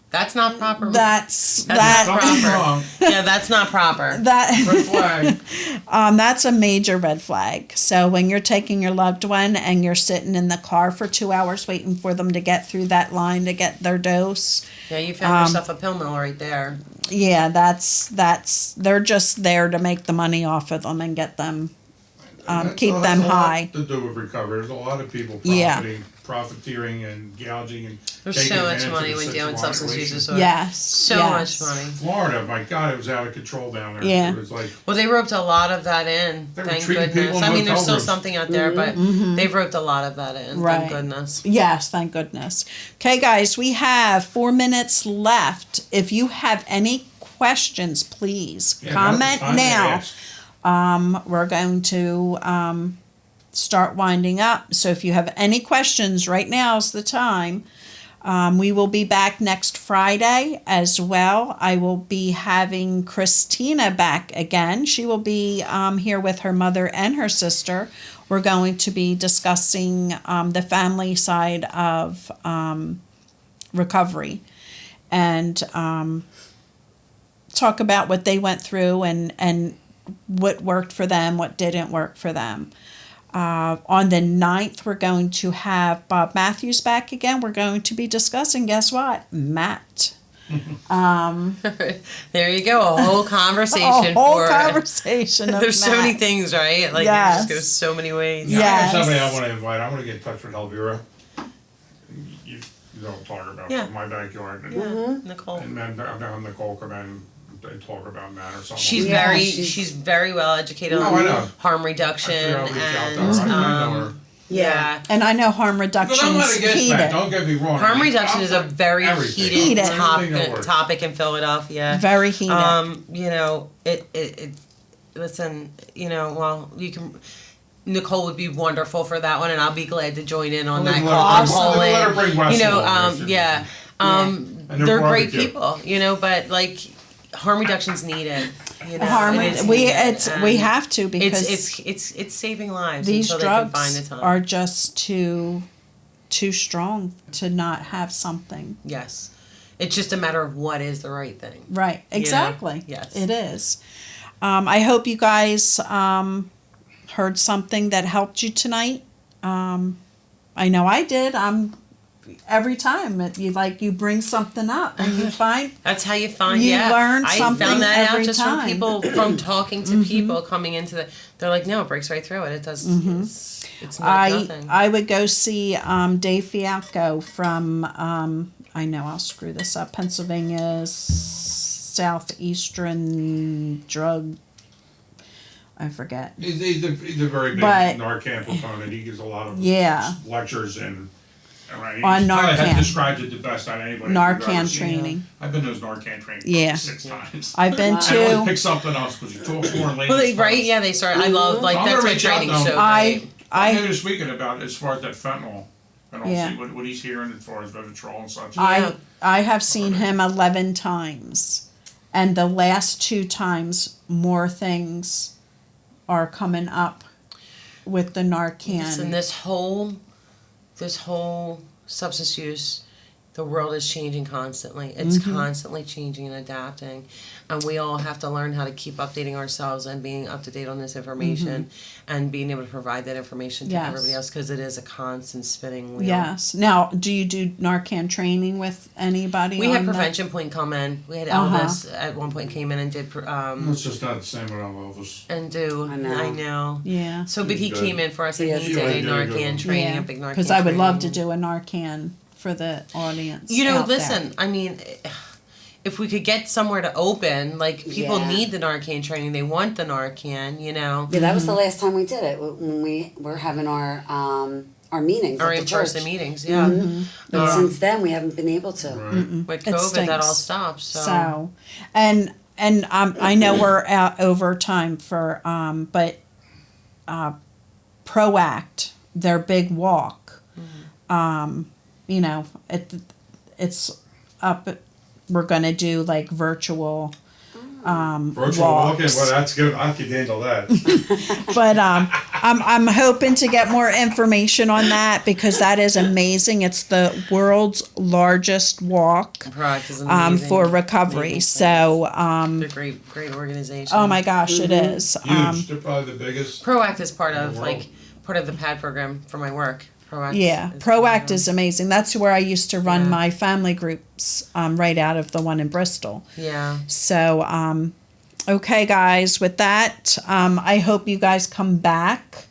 That's not proper.
that's
That's not
Something's
proper.
wrong.
Yeah, that's not proper.
that.
Red flag.
That's a major red flag. So when you're taking your loved one and you're sitting in the car for 2 hours waiting for them to get through that line to get their dose,
Yeah, you found yourself a pill mill right there.
yeah, that's they're just there to make the money off of them and get them,
That
keep
has
them
a lot
high.
To do with recovery. There's a lot of people
Yeah.
profiteering and gouging and
There's
taking
so much
advantage
money
of the
when dealing with substance use
situation.
disorder.
Yes,
So
yes.
much money.
Florida, my God, it was out of control down there.
Yeah.
It was like,
Well, they roped a lot of that in.
They were
Thank
treating people
goodness.
in
I mean, there's
hotel
still
rooms.
something out there, but they've roped a lot of that in.
Right.
Thank goodness.
Yes, thank goodness. Okay, guys, we have 4 minutes left. If you have any questions, please
yeah,
comment
now's the time to
now.
ask.
We're going to start winding up. So if you have any questions, right now is the time. We will be back next Friday as well. I will be having Christina back again. She will be here with her mother and her sister. We're going to be discussing the family side of recovery and talk about what they went through and what worked for them, what didn't work for them. On the 9th, we're going to have Bob Matthews back again. We're going to be discussing, guess what? Matt.
There you go. A whole conversation
A whole
for.
conversation of
There's so many
Matt.
things, right? Like
Yes.
it just goes so many ways.
Yeah, I
Yes.
have somebody I want to invite. I want to get in touch with Elvira. You don't talk about
Yeah.
my backyard.
Yeah, Nicole.
And then I've had Nicole come in and talk about Matt or something.
She's
Yeah,
very
she's-
very well educated
Oh,
on
I know.
harm reduction
I'll reach out to
and
her. I know her.
yeah.
And I know harm
But
reduction
I'm not
is
against
heated.
Matt, don't get me wrong.
Harm
I mean,
reduction
I'm
is a
for
very
everything.
heated
Everything that works.
topic in Philadelphia.
Very heated.
You know, it listen, you know, well, you can Nicole would be wonderful for that one, and I'll be glad to join in on
Well,
that
let
call.
her-
I'll call
let her
in.
bring Wes
You know,
along, yes,
yeah.
And
They're
their
great
barbecue.
people, you know, but like harm reduction's needed. You know,
Harm
it is
we
needed,
it's we
and
have to because
it's saving lives
these
until they can find the
drugs
time.
are just too strong to not have something.
Yes. It's just a matter of what is the right thing.
Right. Exactly.
Yes.
It is. I hope you guys heard something that helped you tonight. I know I did. Every time you bring something up and you find
That's how you find.
You
yeah,
learn
I
something
found that
every
out just
time.
from people, from talking to people coming into the. They're like, no, it breaks right through it. It does. It's not nothing.
I would go see Dave Fialco from I know I'll screw this up, Pennsylvania's Southeastern Drug. I forget.
He's a very big
But-
Narcan proponent. He gives a lot of
Yeah.
lectures and
On
he's probably
Narcan.
described it the best out of anybody.
Narcan
I've ever seen.
training.
I've been to his Narcan training
Yeah.
6 times.
I've been
I always
to.
pick something else because you talk foreign language.
Well, right? Yeah, they start. I love like
I'm
that
gonna
type
reach out
training.
to 'em.
So
I
great.
I'm
I
just speaking about as far as that fentanyl and I'll
Yeah.
see what he's hearing as far as Vivitrol and such.
Yeah.
I have seen him 11 times, and the last 2 times more things are coming up with the Narcan.
Listen, this whole substance use The world is changing constantly. It's constantly changing and adapting. And we all have to learn how to keep updating ourselves and being up to date on this information and being able to provide that information to
Yes.
everybody else, because it is a constant spinning wheel.
Yes. Now, do you do Narcan training with anybody?
We had
on that?
Prevention Point come in. We had
Uh-huh.
Elvis at one point came in and did
It's just not the same without Elvis.
and do.
I know.
I know.
Yeah.
So, but he
Good.
came in for us and
Yes,
he
he
did a
did a good
Narcan
one.
training, a big Narcan.
Because I would love to
training.
do a Narcan for the audience.
You know,
out there.
listen. I mean, if we could get somewhere to open, like people
Yeah.
need the Narcan training. They want the Narcan. You know,
Yeah, that was the last time we did it when we were having our meetings
or
at the
in
church.
person meetings. Yeah.
But since then, we haven't been able to.
Right.
With
It
COVID, that all
stinks.
stopped. So,
So, and I know we're out over time for but Proact, their big walk, you know, it's up. We're gonna do like virtual
Virtual
walks.
walking, well, that's good. I could handle that.
But I'm hoping to get more information on that because that is amazing. It's the world's largest walk
Proact is amazing.
for recovery.
Amazing.
So
They're great organization.
oh my gosh, it is.
Huge. They're probably the biggest.
Proact is part
In the
of
world.
part of the PAD program for my work. Proact.
Yeah,
is
Proact is amazing. That's where I used to run
Yeah.
my family groups right out of the one in Bristol.
Yeah.
So, okay, guys, with that, I hope you guys come back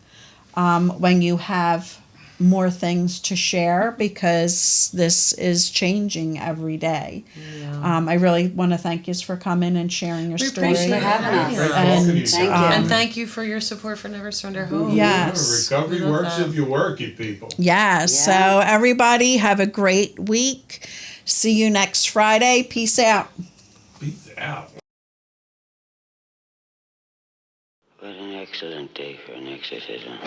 when you have more things to share because this is changing every day. I really want to thank you for coming and sharing your
We
story.
appreciate
Thanks for having us.
Great
And,
talking to you
thank
guys.
you.
And thank you for your support for Never Surrender Hope.
Yes.
Recovery
We love
works
that.
if you work it, people.
Yeah, so everybody have a great week. See you next Friday. Peace out.
Peace out.
What an excellent day for an exorcism.